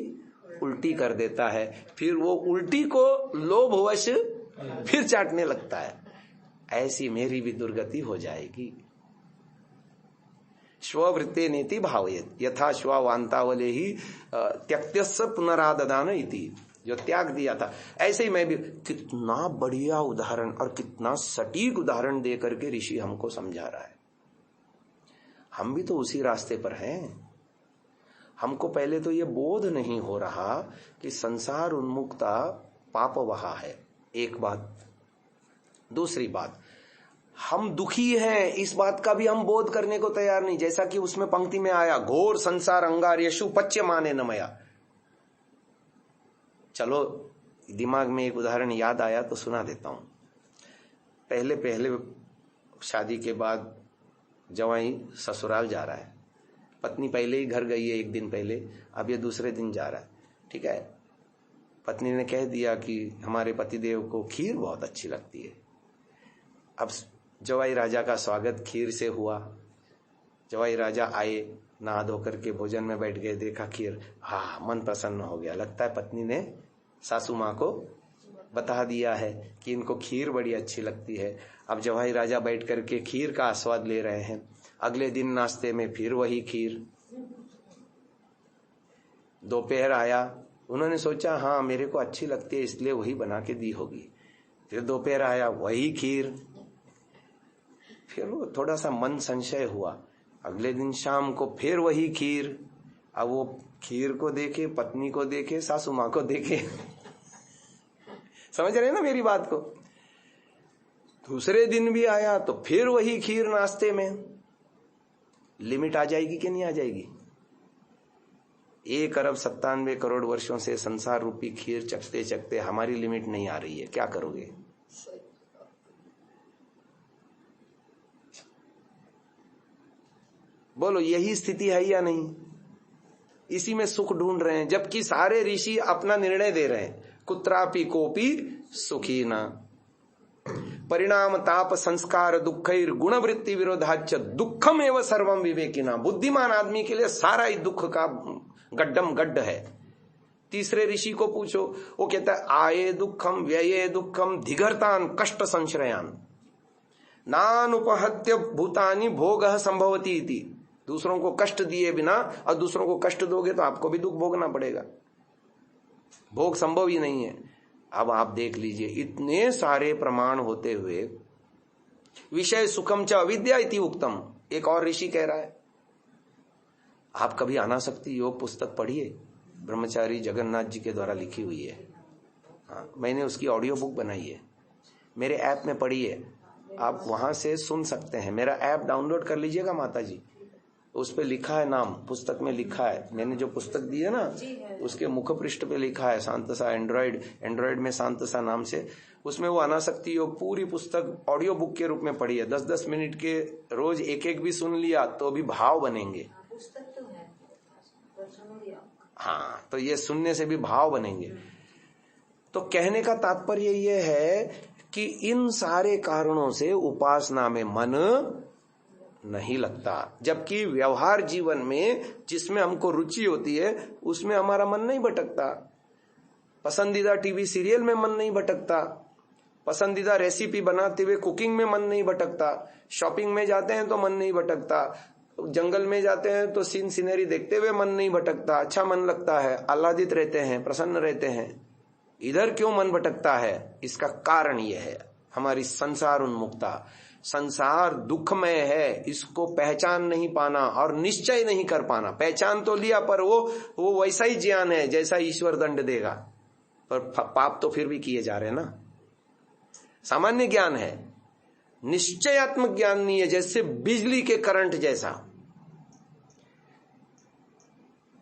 उल्टी कर देता है, फिर वो उल्टी को लोभवश फिर चाटने लगता है। ऐसी मेरी भी दुर्गति हो जाएगी। स्ववृत्तेनेति भावयेत् यथा श्वावांतावले ही त्यक्त्यस्य पुनराददान इति, जो त्याग दिया था, ऐसे ही मैं भी। कितना बढ़िया उदाहरण और कितना सटीक उदाहरण दे करके ऋषि हमको समझा रहा है। हम भी तो उसी रास्ते पर हैं। हमको पहले तो ये बोध नहीं हो रहा कि संसार उन्मुक्ता पाप वहा है, एक बात। दूसरी बात, हम दुखी हैं, इस बात का भी हम बोध करने को तैयार नहीं। जैसा कि उसमें पंक्ति में आया, घोर संसार अंगार्यशु पच्यमाने नमया। चलो दिमाग में एक उदाहरण याद आया तो सुना देता हूं। पहले शादी के बाद जवाई ससुराल जा रहा है, पत्नी पहले ही घर गई है, एक दिन पहले, अब ये दूसरे दिन जा रहा है। ठीक है, पत्नी ने कह दिया कि हमारे पतिदेव को खीर बहुत अच्छी लगती है। अब जवाई राजा का स्वागत खीर से हुआ। जवाई राजा आए, नहा धो करके भोजन में बैठ गए, देखा खीर, हाँ मन प्रसन्न हो गया। लगता है पत्नी ने सासू माँ को बता दिया है कि इनको खीर बड़ी अच्छी लगती है। अब जवाई राजा बैठ करके खीर का आस्वाद ले रहे हैं। अगले दिन नाश्ते में फिर वही खीर। दोपहर आया, उन्होंने सोचा हाँ मेरे को अच्छी लगती है इसलिए वही बना के दी होगी। फिर दोपहर आया, वही खीर। फिर वो थोड़ा सा मन संशय हुआ। अगले दिन शाम को फिर वही खीर। अब वो खीर को देखे, पत्नी को देखे, सासू माँ को देखे। समझ रहे हैं ना मेरी बात को। दूसरे दिन भी आया तो फिर वही खीर नाश्ते में। लिमिट आ जाएगी कि नहीं आ जाएगी? 1 अरब 97 करोड़ वर्षों से संसार रूपी खीर चखते चखते हमारी लिमिट नहीं आ रही है, क्या करोगे? बोलो, यही स्थिति है या नहीं? इसी में सुख ढूंढ रहे हैं, जबकि सारे ऋषि अपना निर्णय दे रहे हैं, कुत्रापि कोपि सुखी न परिणाम ताप संस्कार दुखैर गुणवृत्ति विरोधाच दुखम एवं सर्वम विवेकिना। बुद्धिमान आदमी के लिए सारा ही दुख का गड्ढम गड्ढ है। तीसरे ऋषि को पूछो, वो कहता है आये दुखम व्यये दुखम धिघरतान कष्ट संश्रयान नानुपहत्य भूतानि भोग संभवती इति। दूसरों को कष्ट दिए बिना और दूसरों को कष्ट दोगे तो आपको भी दुख भोगना पड़ेगा, भोग संभव ही नहीं है। अब आप देख लीजिए, इतने सारे प्रमाण होते हुए विषय सुखम च अविद्या इति उक्तम। एक और ऋषि कह रहा है, आप कभी अनासक्ति योग पुस्तक पढ़िए, ब्रह्मचारी जगन्नाथ जी के द्वारा लिखी हुई है। हाँ, मैंने उसकी ऑडियो बुक बनाई है, मेरे ऐप में पढ़िए, आप वहां से सुन सकते हैं। मेरा ऐप डाउनलोड कर लीजिएगा माता जी, उस पे लिखा है नाम, पुस्तक में लिखा है, मैंने जो पुस्तक दी है ना उसके मुख पृष्ठ पे लिखा है शांतसा एंड्रॉइड में शांतसा नाम से। उसमें वो अनासक्ति योग पूरी पुस्तक ऑडियो बुक के रूप में पढ़ी है। 10-10 मिनट के रोज एक भी सुन लिया तो भी भाव बनेंगे। पुस्तक तो है, हाँ, तो ये सुनने से भी भाव बनेंगे। तो कहने का तात्पर्य ये है कि इन सारे कारणों से उपासना में मन नहीं लगता, जबकि व्यवहार जीवन में जिसमें हमको रुचि होती है उसमें हमारा मन नहीं भटकता। पसंदीदा टीवी सीरियल में मन नहीं भटकता, पसंदीदा रेसिपी बनाते हुए कुकिंग में मन नहीं भटकता, शॉपिंग में जाते हैं तो मन नहीं भटकता, जंगल में जाते हैं तो सीन सीनरी देखते हुए मन नहीं भटकता, अच्छा मन लगता है, आह्लादित रहते हैं, प्रसन्न रहते हैं। इधर क्यों मन भटकता है? इसका कारण यह है हमारी संसार उन्मुखता। संसार दुखमय है, इसको पहचान नहीं पाना और निश्चय नहीं कर पाना। पहचान तो लिया पर वो वैसा ही ज्ञान है जैसा ईश्वर दंड देगा, पर पाप तो फिर भी किए जा रहे हैं ना। सामान्य ज्ञान है, निश्चयात्मक ज्ञान नहीं है, जैसे बिजली के करंट जैसा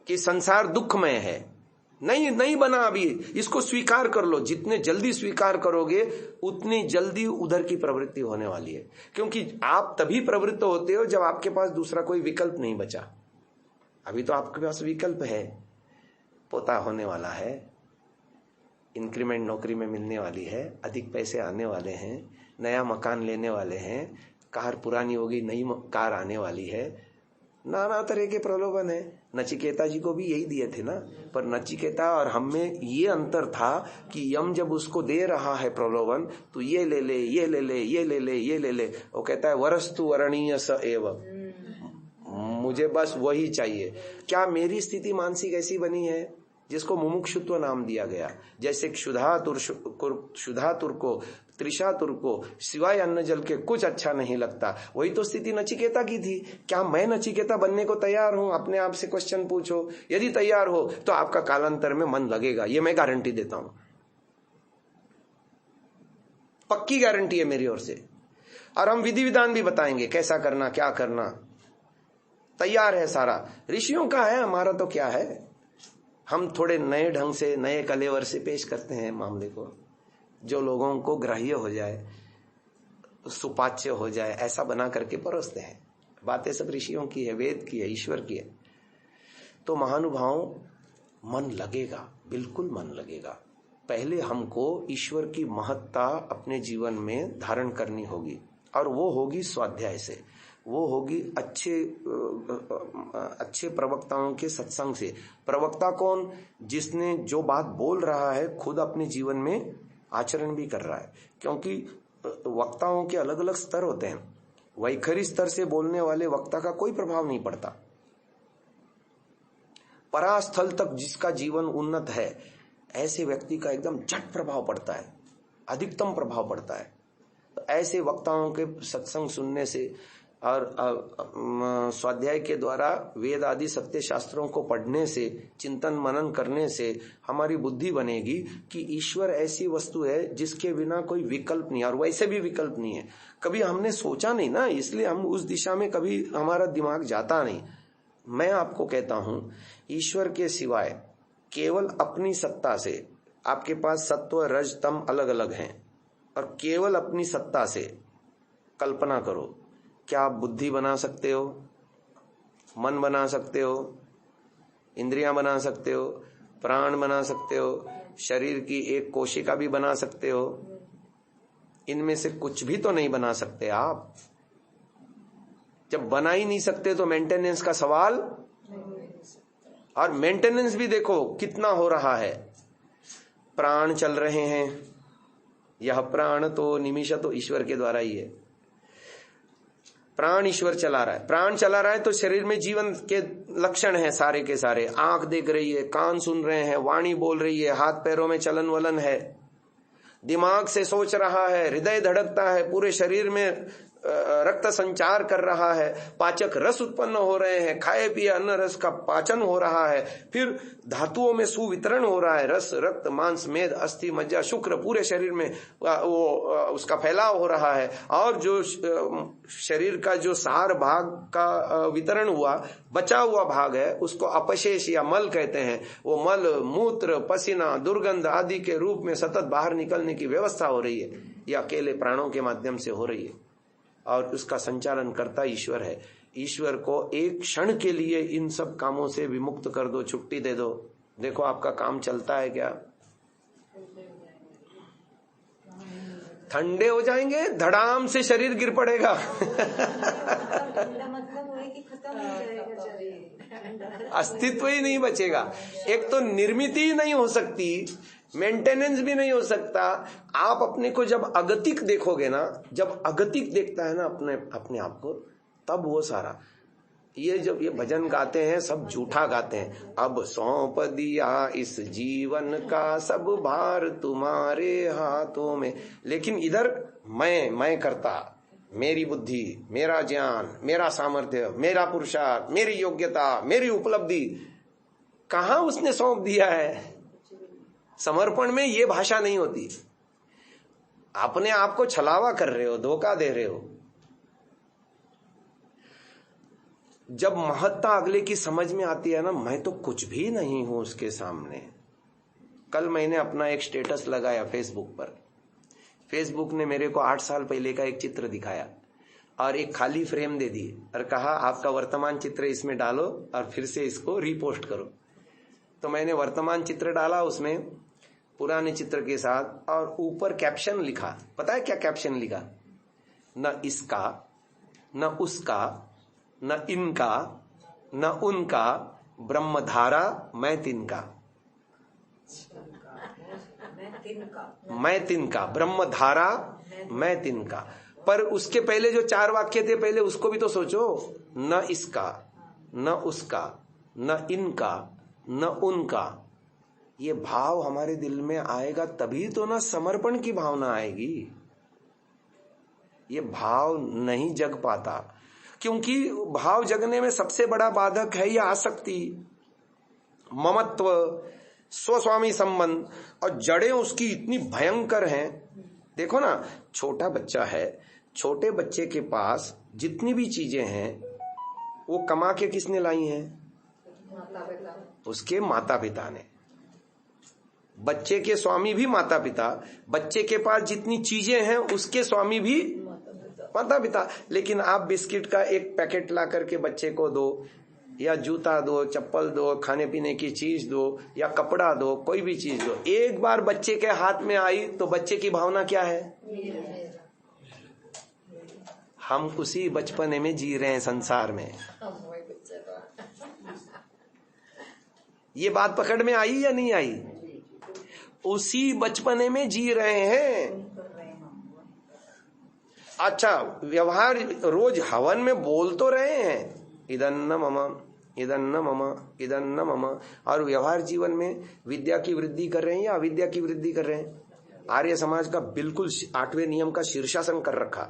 कि संसार दुखमय है। नहीं बना अभी, इसको स्वीकार कर लो। जितने जल्दी स्वीकार करोगे उतनी जल्दी उधर की प्रवृत्ति होने वाली है, क्योंकि आप तभी प्रवृत्त होते हो जब आपके पास दूसरा कोई विकल्प नहीं बचा। अभी तो आपके पास विकल्प है, पोता होने वाला है, इंक्रीमेंट नौकरी में मिलने वाली है, अधिक पैसे आने वाले हैं, नया मकान लेने वाले हैं, कार पुरानी होगी नई कार आने वाली है, नाना तरह के प्रलोभन है। नचिकेता जी को भी यही दिए थे ना, पर नचिकेता और हम में ये अंतर था कि यम जब उसको दे रहा है प्रलोभन तो ये ले ले, ये ले ले, ये ले ले, ये ले ले, वो कहता है वरस्तु वरणीय स एव, मुझे बस वही चाहिए। क्या मेरी स्थिति मानसिक ऐसी बनी है जिसको मुमुक्षुत्व नाम दिया गया? जैसे क्षुधातुर को, त्रिशातुर को सिवाय अन्न जल के कुछ अच्छा नहीं लगता, वही तो स्थिति नचिकेता की थी। क्या मैं नचिकेता बनने को तैयार हूं? अपने आप से क्वेश्चन पूछो। यदि तैयार हो तो आपका कालांतर में मन लगेगा, ये मैं गारंटी देता हूं, पक्की गारंटी है मेरी ओर से। और हम विधि विधान भी बताएंगे कैसा करना, क्या करना, तैयार है सारा। ऋषियों का है, हमारा तो क्या है। हम थोड़े नए ढंग से, नए कलेवर से पेश करते हैं मामले को, जो लोगों को ग्राह्य हो जाए, सुपाच्य हो जाए, ऐसा बना करके परोसते हैं। बातें सब ऋषियों की है, वेद की है, ईश्वर की है। तो महानुभावों, मन लगेगा, बिल्कुल मन लगेगा। पहले हमको ईश्वर की महत्ता अपने जीवन में धारण करनी होगी, और वो होगी स्वाध्याय से, वो होगी अच्छे प्रवक्ताओं के सत्संग से। प्रवक्ता कौन? जिसने जो बात बोल रहा है खुद अपने जीवन में आचरण भी कर रहा है। क्योंकि वक्ताओं के अलग अलग स्तर होते हैं। वैखरी स्तर से बोलने वाले वक्ता का कोई प्रभाव नहीं पड़ता। परास्थल तक जिसका जीवन उन्नत है, ऐसे व्यक्ति का एकदम झट प्रभाव पड़ता है, अधिकतम प्रभाव पड़ता है। तो ऐसे वक्ताओं के सत्संग सुनने से और स्वाध्याय के द्वारा वेद आदि सत्य शास्त्रों को पढ़ने से, चिंतन मनन करने से हमारी बुद्धि बनेगी कि ईश्वर ऐसी वस्तु है जिसके बिना कोई विकल्प नहीं, और वैसे भी विकल्प नहीं है। कभी हमने सोचा नहीं ना, इसलिए हम उस दिशा में कभी हमारा दिमाग जाता नहीं। मैं आपको कहता हूं, ईश्वर के सिवाय केवल अपनी सत्ता से, आपके पास सत्व रज तम अलग अलग हैं, और केवल अपनी सत्ता से कल्पना करो, क्या आप बुद्धि बना सकते हो, मन बना सकते हो, इंद्रियां बना सकते हो, प्राण बना सकते हो, शरीर की एक कोशिका भी बना सकते हो? इनमें से कुछ भी तो नहीं बना सकते आप। जब बना ही नहीं सकते तो मेंटेनेंस का सवाल, और मेंटेनेंस भी देखो कितना हो रहा है। प्राण चल रहे हैं, यह प्राण तो निमिष तो ईश्वर के द्वारा ही है। प्राण ईश्वर चला रहा है, प्राण चला रहा है तो शरीर में जीवन के लक्षण हैं सारे के सारे। आंख देख रही है, कान सुन रहे हैं, वाणी बोल रही है, हाथ पैरों में चलन वलन है, दिमाग से सोच रहा है, हृदय धड़कता है, पूरे शरीर में रक्त संचार कर रहा है, पाचक रस उत्पन्न हो रहे हैं, खाए पिए अन्न रस का पाचन हो रहा है, फिर धातुओं में सुवितरण हो रहा है, रस रक्त मांस मेद अस्थि मज्जा शुक्र पूरे शरीर में वो उसका फैलाव हो रहा है। और जो शरीर का जो सार भाग का वितरण हुआ, बचा हुआ भाग है, उसको अपशेष या मल कहते हैं। वो मल मूत्र पसीना दुर्गंध आदि के रूप में सतत बाहर निकलने की व्यवस्था हो रही है, ये अकेले प्राणों के माध्यम से हो रही है, और उसका संचालन करता ईश्वर है। ईश्वर को एक क्षण के लिए इन सब कामों से विमुक्त कर दो, छुट्टी दे दो, देखो आपका काम चलता है क्या? ठंडे हो जाएंगे, धड़ाम से शरीर गिर पड़ेगा। मतलब है कि खत्म हो जाएगा शरीर, अस्तित्व ही नहीं बचेगा। एक तो निर्मित ही नहीं हो सकती, मेंटेनेंस भी नहीं हो सकता। आप अपने को जब अगतिक देखोगे ना, जब अगतिक देखता है ना अपने आप को, तब वो सारा ये जब ये भजन गाते हैं सब झूठा गाते हैं। अब सौंप दिया इस जीवन का सब भार तुम्हारे हाथों में, लेकिन इधर मैं करता, मेरी बुद्धि, मेरा ज्ञान, मेरा सामर्थ्य, मेरा पुरुषार्थ, मेरी योग्यता, मेरी उपलब्धि, कहां उसने सौंप दिया है? समर्पण में ये भाषा नहीं होती। अपने आप को छलावा कर रहे हो, धोखा दे रहे हो। जब महत्ता अगले की समझ में आती है ना, मैं तो कुछ भी नहीं हूं उसके सामने। कल मैंने अपना एक स्टेटस लगाया फेसबुक पर। फेसबुक ने मेरे को 8 साल पहले का एक चित्र दिखाया और एक खाली फ्रेम दे दी और कहा आपका वर्तमान चित्र इसमें डालो और फिर से इसको रीपोस्ट करो। तो मैंने वर्तमान चित्र डाला उसमें पुराने चित्र के साथ, और ऊपर कैप्शन लिखा। पता है क्या कैप्शन लिखा? न इसका, न उसका, न इनका, न उनका, ब्रह्मधारा मैं तिनका। मैं तिनका, ब्रह्मधारा मैं तिनका। पर उसके पहले जो 4 वाक्य थे, पहले उसको भी तो सोचो। न इसका, न उसका, न इनका, न उनका। ये भाव हमारे दिल में आएगा तभी तो ना समर्पण की भावना आएगी। ये भाव नहीं जग पाता, क्योंकि भाव जगने में सबसे बड़ा बाधक है ये आसक्ति, ममत्व, स्वस्वामी संबंध, और जड़ें उसकी इतनी भयंकर हैं। देखो ना, छोटा बच्चा है, छोटे बच्चे के पास जितनी भी चीजें हैं वो कमा के किसने लाई हैं? उसके माता पिता ने। बच्चे के स्वामी भी माता पिता, बच्चे के पास जितनी चीजें हैं उसके स्वामी भी माता पिता। लेकिन आप बिस्किट का एक पैकेट ला करके बच्चे को दो, या जूता दो, चप्पल दो, खाने पीने की चीज दो, या कपड़ा दो, कोई भी चीज दो, एक बार बच्चे के हाथ में आई तो बच्चे की भावना क्या है? हम उसी बचपने में जी रहे हैं संसार में। ये बात पकड़ में आई या नहीं आई? उसी बचपने में जी रहे हैं। अच्छा, व्यवहार रोज हवन में बोल तो रहे हैं इदन्न मम, इदन्न मम, इदन्न मम, और व्यवहार जीवन में विद्या की वृद्धि कर रहे हैं या अविद्या की वृद्धि कर रहे हैं? आर्य समाज का बिल्कुल 8वें नियम का शीर्षासन कर रखा।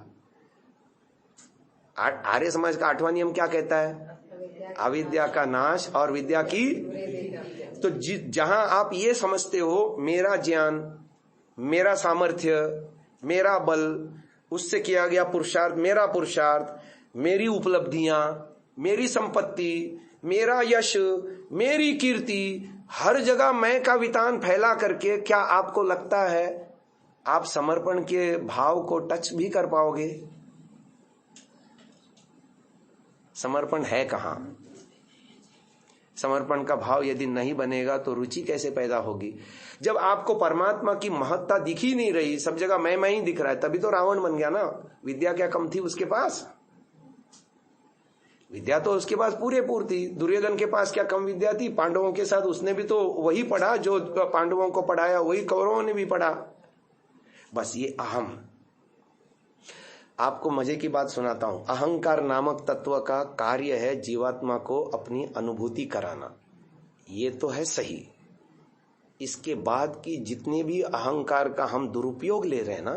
आर्य समाज का 8वां नियम क्या कहता है? अविद्या का नाश और विद्या की। तो जहां आप ये समझते हो मेरा ज्ञान, मेरा सामर्थ्य, मेरा बल, उससे किया गया पुरुषार्थ, मेरा पुरुषार्थ, मेरी उपलब्धियां, मेरी संपत्ति, मेरा यश, मेरी कीर्ति, हर जगह मैं का वितान फैला करके क्या आपको लगता है आप समर्पण के भाव को टच भी कर पाओगे? समर्पण है कहां? समर्पण का भाव यदि नहीं बनेगा तो रुचि कैसे पैदा होगी? जब आपको परमात्मा की महत्ता दिख ही नहीं रही, सब जगह मैं ही दिख रहा है, तभी तो रावण बन गया ना। विद्या क्या कम थी उसके पास? विद्या तो उसके पास पूरेपूर थी। दुर्योधन के पास क्या कम विद्या थी? पांडवों के साथ उसने भी तो वही पढ़ा जो पांडवों को पढ़ाया, वही कौरवों ने भी पढ़ा। बस ये अहम। आपको मजे की बात सुनाता हूं। अहंकार नामक तत्व का कार्य है जीवात्मा को अपनी अनुभूति कराना। ये तो है सही। इसके बाद की जितने भी अहंकार का हम दुरुपयोग ले रहे हैं ना,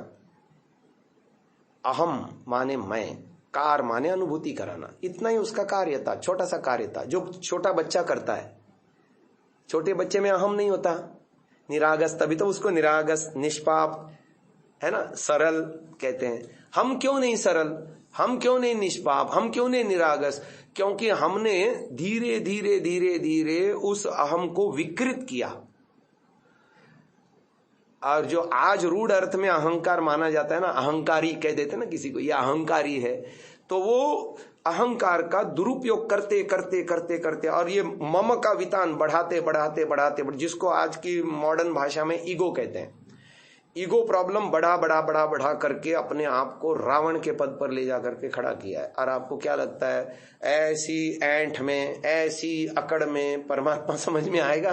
अहम माने मैं, कार माने अनुभूति कराना, इतना ही उसका कार्य था। छोटा सा कार्य था जो छोटा बच्चा करता है। छोटे बच्चे में अहम नहीं होता, निरागस, तभी तो उसको निरागस, निष्पाप, है ना, सरल कहते हैं। हम क्यों नहीं सरल, हम क्यों नहीं निष्पाप, हम क्यों नहीं निरागस? क्योंकि हमने धीरे धीरे धीरे धीरे उस अहम को विकृत किया। और जो आज रूढ़ अर्थ में अहंकार माना जाता है ना, अहंकारी कह देते ना किसी को, ये अहंकारी है, तो वो अहंकार का दुरुपयोग करते करते करते करते और ये मम का वितान बढ़ाते बढ़ाते बढ़ाते, जिसको आज की मॉडर्न भाषा में ईगो कहते हैं। ईगो प्रॉब्लम बढ़ा बढ़ा बढ़ा बढ़ा करके अपने आप को रावण के पद पर ले जा करके खड़ा किया है। और आपको क्या लगता है ऐसी ऐंठ में, ऐसी अकड़ में परमात्मा समझ में आएगा?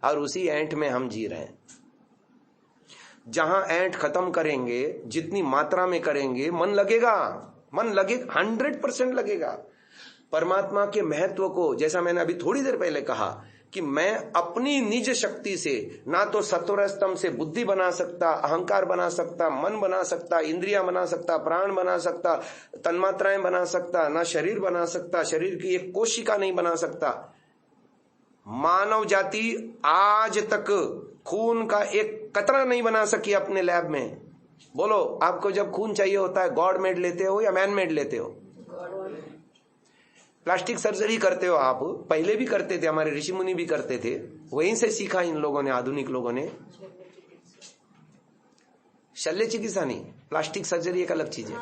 और उसी ऐंठ में हम जी रहे हैं। जहां ऐंठ खत्म करेंगे, जितनी मात्रा में करेंगे, मन लगेगा, मन लगेगा, 100% लगेगा। परमात्मा के महत्व को, जैसा मैंने अभी थोड़ी देर पहले कहा कि मैं अपनी निज शक्ति से ना तो सत्वर स्तंभ से बुद्धि बना सकता, अहंकार बना सकता, मन बना सकता, इंद्रियां बना सकता, प्राण बना सकता, तन्मात्राएं बना सकता, ना शरीर बना सकता, शरीर की एक कोशिका नहीं बना सकता। मानव जाति आज तक खून का एक कतरा नहीं बना सकी अपने लैब में। बोलो, आपको जब खून चाहिए होता है, गॉड मेड लेते हो या मैन मेड लेते हो? प्लास्टिक सर्जरी करते हो आप, पहले भी करते थे, हमारे ऋषि मुनि भी करते थे, वहीं से सीखा इन लोगों ने, आधुनिक लोगों ने। शल्य चिकित्सा नहीं, प्लास्टिक सर्जरी एक अलग चीज है।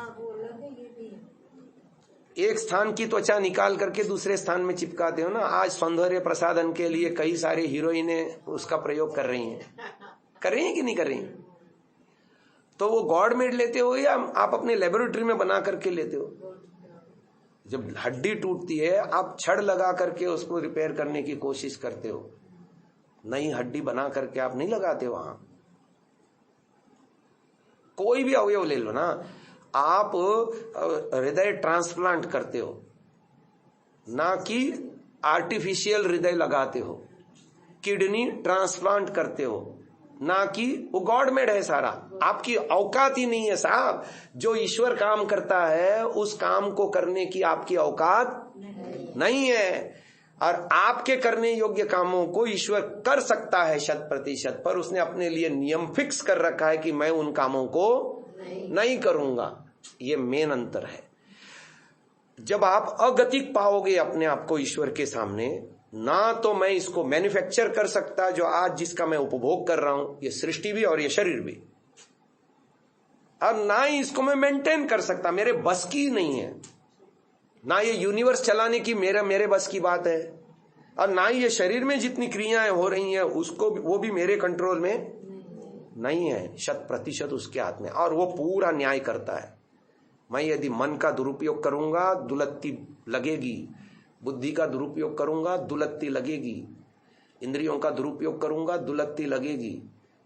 एक स्थान की त्वचा निकाल करके दूसरे स्थान में चिपकाते हो ना। आज सौंदर्य प्रसाधन के लिए कई सारे हीरोइनें उसका प्रयोग कर रही हैं कि नहीं कर रही? तो वो गॉड मेड लेते हो या आप अपने लेबोरेटरी में बना करके लेते हो? जब हड्डी टूटती है, आप छड़ लगा करके उसको रिपेयर करने की कोशिश करते हो, नई हड्डी बना करके आप नहीं लगाते हो। वहां कोई भी अवयव ले लो ना, आप हृदय ट्रांसप्लांट करते हो, ना कि आर्टिफिशियल हृदय लगाते हो। किडनी ट्रांसप्लांट करते हो, ना कि वो गॉड मेड है सारा। आपकी औकात ही नहीं है साहब। जो ईश्वर काम करता है उस काम को करने की आपकी औकात नहीं है। और आपके करने योग्य कामों को ईश्वर कर सकता है 100%, पर उसने अपने लिए नियम फिक्स कर रखा है कि मैं उन कामों को नहीं करूंगा। ये मेन अंतर है। जब आप अगतिक पाओगे अपने आप को ईश्वर के सामने, ना तो मैं इसको मैन्युफैक्चर कर सकता जो आज जिसका मैं उपभोग कर रहा हूं, ये सृष्टि भी और ये शरीर भी, और ना ही इसको मैं मेंटेन कर सकता, मेरे बस की नहीं है। ना ये यूनिवर्स चलाने की मेरे बस की बात है, और ना ही ये शरीर में जितनी क्रियाएं हो रही हैं उसको वो भी मेरे कंट्रोल में नहीं है, 100% उसके हाथ में। और वो पूरा न्याय करता है। मैं यदि मन का दुरुपयोग करूंगा दुलत्ती लगेगी, बुद्धि का दुरुपयोग करूंगा दुलत्ती लगेगी, इंद्रियों का दुरुपयोग करूंगा दुलत्ती लगेगी,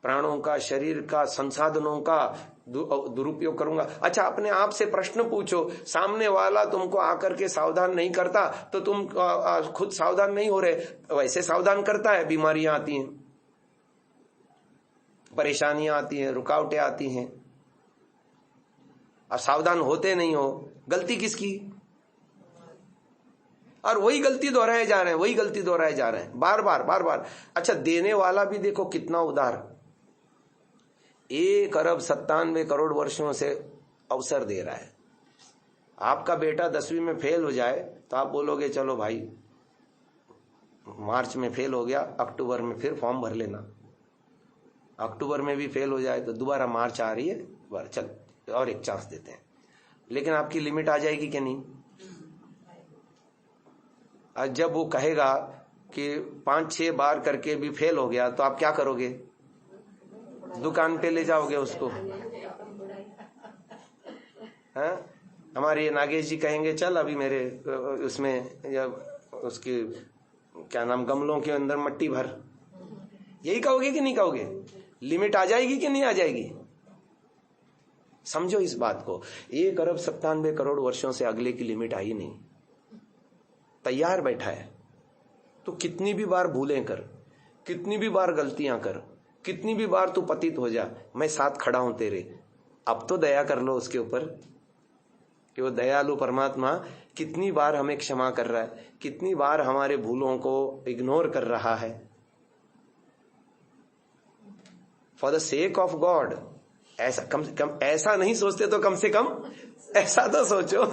प्राणों का, शरीर का, संसाधनों का दुरुपयोग करूंगा। अच्छा, अपने आप से प्रश्न पूछो, सामने वाला तुमको आकर के सावधान नहीं करता तो तुम खुद सावधान नहीं हो रहे, वैसे सावधान करता है। बीमारियां आती हैं, परेशानियां आती हैं, रुकावटें आती हैं, और सावधान होते नहीं हो। गलती किसकी? और वही गलती दोहराए जा रहे हैं, वही गलती दोहराए जा रहे हैं बार बार। अच्छा, देने वाला भी देखो कितना उदार, 1 अरब 97 करोड़ वर्षों से अवसर दे रहा है। आपका बेटा 10वीं में फेल हो जाए तो आप बोलोगे चलो भाई मार्च में फेल हो गया, अक्टूबर में फिर फॉर्म भर लेना। अक्टूबर में भी फेल हो जाए तो दोबारा मार्च आ रही है, चल और एक चांस देते हैं। लेकिन आपकी लिमिट आ जाएगी कि नहीं? और जब वो कहेगा कि 5-6 बार करके भी फेल हो गया तो आप क्या करोगे? दुकान पे ले जाओगे उसको, हाँ? हमारे नागेश जी कहेंगे चल अभी मेरे उसमें या उसकी क्या नाम गमलों के अंदर मट्टी भर, यही कहोगे कि नहीं कहोगे? लिमिट आ जाएगी कि नहीं आ जाएगी? समझो इस बात को। 1 अरब 97 करोड़ वर्षों से अगले की लिमिट आई नहीं, तैयार बैठा है। तो कितनी भी बार भूलें कर, कितनी भी बार गलतियां कर, कितनी भी बार तू पतित हो जा, मैं साथ खड़ा हूं तेरे। अब तो दया कर लो उसके ऊपर कि वो दयालु परमात्मा कितनी बार हमें क्षमा कर रहा है, कितनी बार हमारे भूलों को इग्नोर कर रहा है। For the sake of God, ऐसा कम से कम ऐसा नहीं सोचते तो कम से कम ऐसा तो सोचो।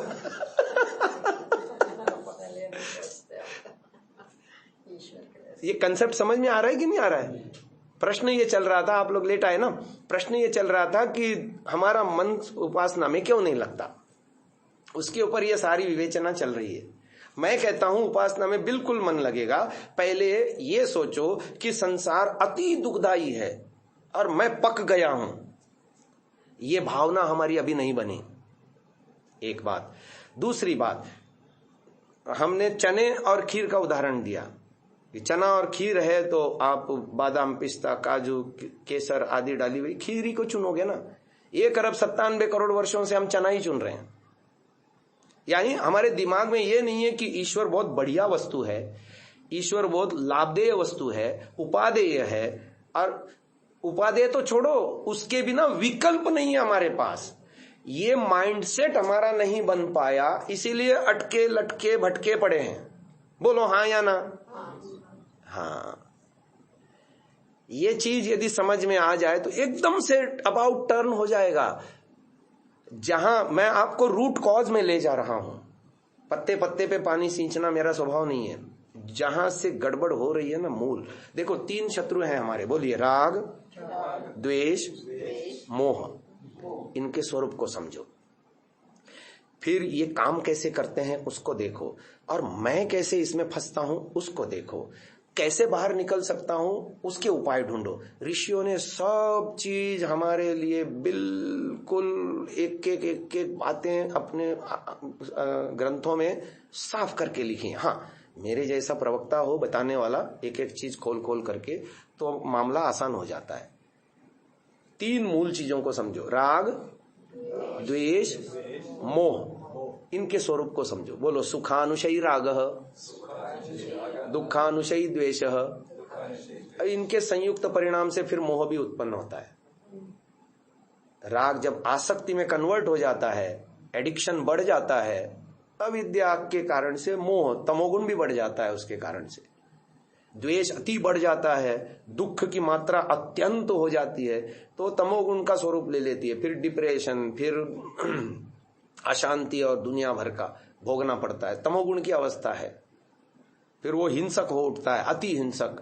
ये कंसेप्ट समझ में आ रहा है कि नहीं आ रहा है? प्रश्न ये चल रहा था, आप लोग लेट आए ना, प्रश्न ये चल रहा था कि हमारा मन उपासना में क्यों नहीं लगता, उसके ऊपर ये सारी विवेचना चल रही है। मैं कहता हूं उपासना में बिल्कुल मन लगेगा। पहले ये सोचो कि संसार अति दुखदाई है और मैं पक गया हूं, ये भावना हमारी अभी नहीं बनी, एक बात। दूसरी बात, हमने चने और खीर का उदाहरण दिया। चना और खीर है तो आप बादाम, पिस्ता, काजू, केसर आदि डाली हुई खीर ही को चुनोगे ना। 1 अरब 97 करोड़ वर्षों से हम चना ही चुन रहे हैं। यानी हमारे दिमाग में ये नहीं है कि ईश्वर बहुत बढ़िया वस्तु है, ईश्वर बहुत लाभदेय वस्तु है, उपादेय है। और उपादेय तो छोड़ो, उसके बिना विकल्प नहीं है हमारे पास। ये माइंडसेट हमारा नहीं बन पाया, इसीलिए अटके लटके भटके पड़े हैं। बोलो हाँ या ना? हाँ, ये चीज यदि समझ में आ जाए तो एकदम से अबाउट टर्न हो जाएगा। जहां मैं आपको रूट कॉज में ले जा रहा हूं, पत्ते पत्ते पे पानी सींचना मेरा स्वभाव नहीं है। जहां से गड़बड़ हो रही है ना, मूल देखो। 3 शत्रु हैं हमारे, बोलिए, राग, द्वेष, मोह। इनके स्वरूप को समझो, फिर ये काम कैसे करते हैं उसको देखो, और मैं कैसे इसमें फंसता हूं उसको देखो, कैसे बाहर निकल सकता हूं उसके उपाय ढूंढो। ऋषियों ने सब चीज हमारे लिए बिल्कुल एक एक बातें अपने ग्रंथों में साफ करके लिखी। हाँ, मेरे जैसा प्रवक्ता हो बताने वाला एक एक चीज खोल खोल करके, तो मामला आसान हो जाता है। 3 मूल चीजों को समझो, राग, द्वेष, मोह। इनके स्वरूप को समझो। बोलो, सुखानुशयी रागः, दुखानुशयी द्वेषः। इनके संयुक्त परिणाम से फिर मोह भी उत्पन्न होता है। राग जब आसक्ति में कन्वर्ट हो जाता है, एडिक्शन बढ़ जाता है, अविद्या के कारण से मोह, तमोगुण भी बढ़ जाता है उसके कारण से। द्वेष अति बढ़ जाता है, दुख की मात्रा अत्यंत हो जाती है, तो तमोगुण का स्वरूप ले लेती है। फिर डिप्रेशन, फिर अशांति और दुनिया भर का भोगना पड़ता है। तमोगुण की अवस्था है। फिर वो हिंसक हो उठता है, अति हिंसक।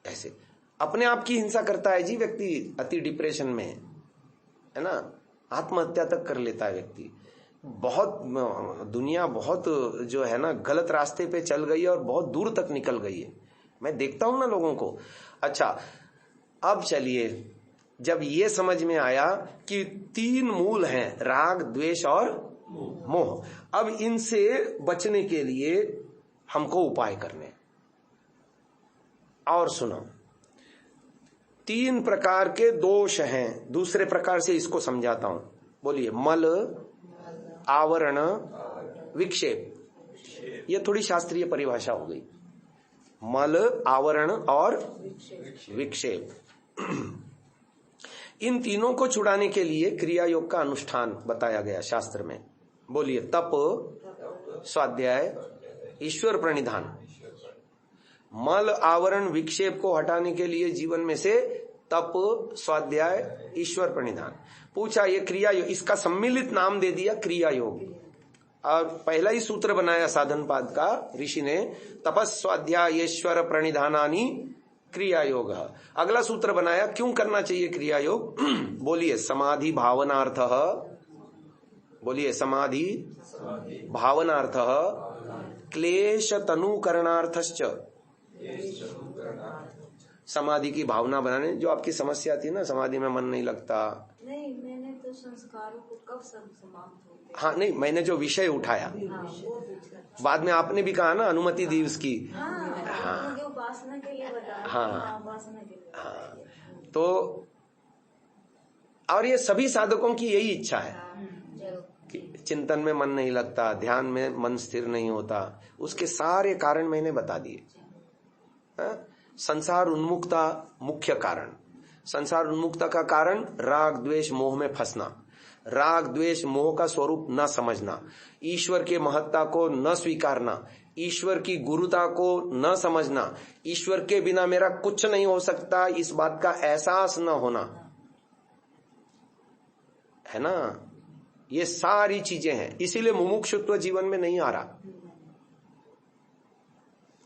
ऐसे अपने आप की हिंसा करता है जी व्यक्ति अति डिप्रेशन में। है ना, आत्महत्या तक कर लेता है व्यक्ति। बहुत दुनिया बहुत जो है ना गलत रास्ते पे चल गई है और बहुत दूर तक निकल गई है, मैं देखता हूं ना लोगों को। अच्छा, अब चलिए, जब ये समझ में आया कि 3 मूल हैं, राग, द्वेष और मोह, अब इनसे बचने के लिए हमको उपाय करने। और सुनो, 3 प्रकार के दोष हैं, दूसरे प्रकार से इसको समझाता हूं। बोलिए, मल, आवरण, विक्षेप। ये थोड़ी शास्त्रीय परिभाषा हो गई। मल, आवरण और विक्षेप। इन तीनों को छुड़ाने के लिए क्रिया योग का अनुष्ठान बताया गया शास्त्र में। बोलिए, तप, स्वाध्याय, ईश्वर प्रणिधान। मल, आवरण, विक्षेप को हटाने के लिए जीवन में से तप, स्वाध्याय, ईश्वर प्रणिधान। पूछा ये क्रिया योग, इसका सम्मिलित नाम दे दिया क्रिया योग। और पहला ही सूत्र बनाया साधन पाद का ऋषि ने, तपस स्वाध्याय ईश्वर प्रणिधानानि क्रिया योग। अगला सूत्र बनाया क्यों करना चाहिए क्रिया योग। बोलिए, समाधि भावनार्थ। बोलिए, समाधि भावनार्थ, क्लेश तनुकरणार्थश्च। समाधि की भावना बनाने, जो आपकी समस्या थी ना, समाधि में मन नहीं लगता। नहीं, मैंने तो संस्कारों को कब समाप्त होते। हाँ, नहीं, मैंने जो विषय उठाया, वो बाद में आपने भी कहा ना अनुमति दी उसकी। हाँ, उपासना के लिए बताया। हाँ, उपासना के लिए। हाँ, तो और ये सभी साधकों की यही इच्छा है कि चिंतन में मन नहीं लगता, ध्यान में मन स्थिर नहीं होता। उसके सारे कारण मैंने बता दिए। संसार उन्मुक्ता मुख्य कारण। संसार उन्मुक्ता का कारण राग, द्वेष, मोह में फंसना, राग, द्वेष, मोह का स्वरूप न समझना, ईश्वर के महत्ता को न स्वीकारना, ईश्वर की गुरुता को न समझना, ईश्वर के बिना मेरा कुछ नहीं हो सकता, इस बात का एहसास न होना, है ना। ये सारी चीजें हैं, इसीलिए मुमुक्षुत्व जीवन में नहीं आ रहा।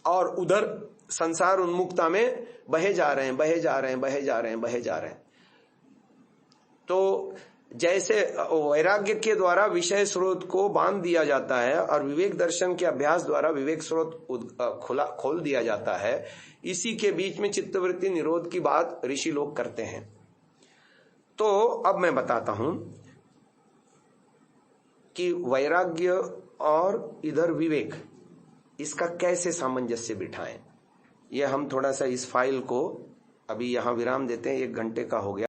और उधर संसार उन्मुक्ता में बहे जा रहे हैं, बहे जा रहे हैं, बहे जा रहे हैं, बहे जा रहे हैं। तो जैसे वैराग्य के द्वारा विषय स्रोत को बांध दिया जाता है और विवेक दर्शन के अभ्यास द्वारा विवेक स्रोत खोल दिया जाता है, इसी के बीच में चित्तवृत्ति निरोध की बात ऋषि लोग करते हैं। तो अब मैं बताता हूं कि वैराग्य और इधर विवेक, इसका कैसे सामंजस्य बिठाएं। ये हम थोड़ा सा इस फाइल को अभी यहां विराम देते हैं, 1 घंटे का हो गया।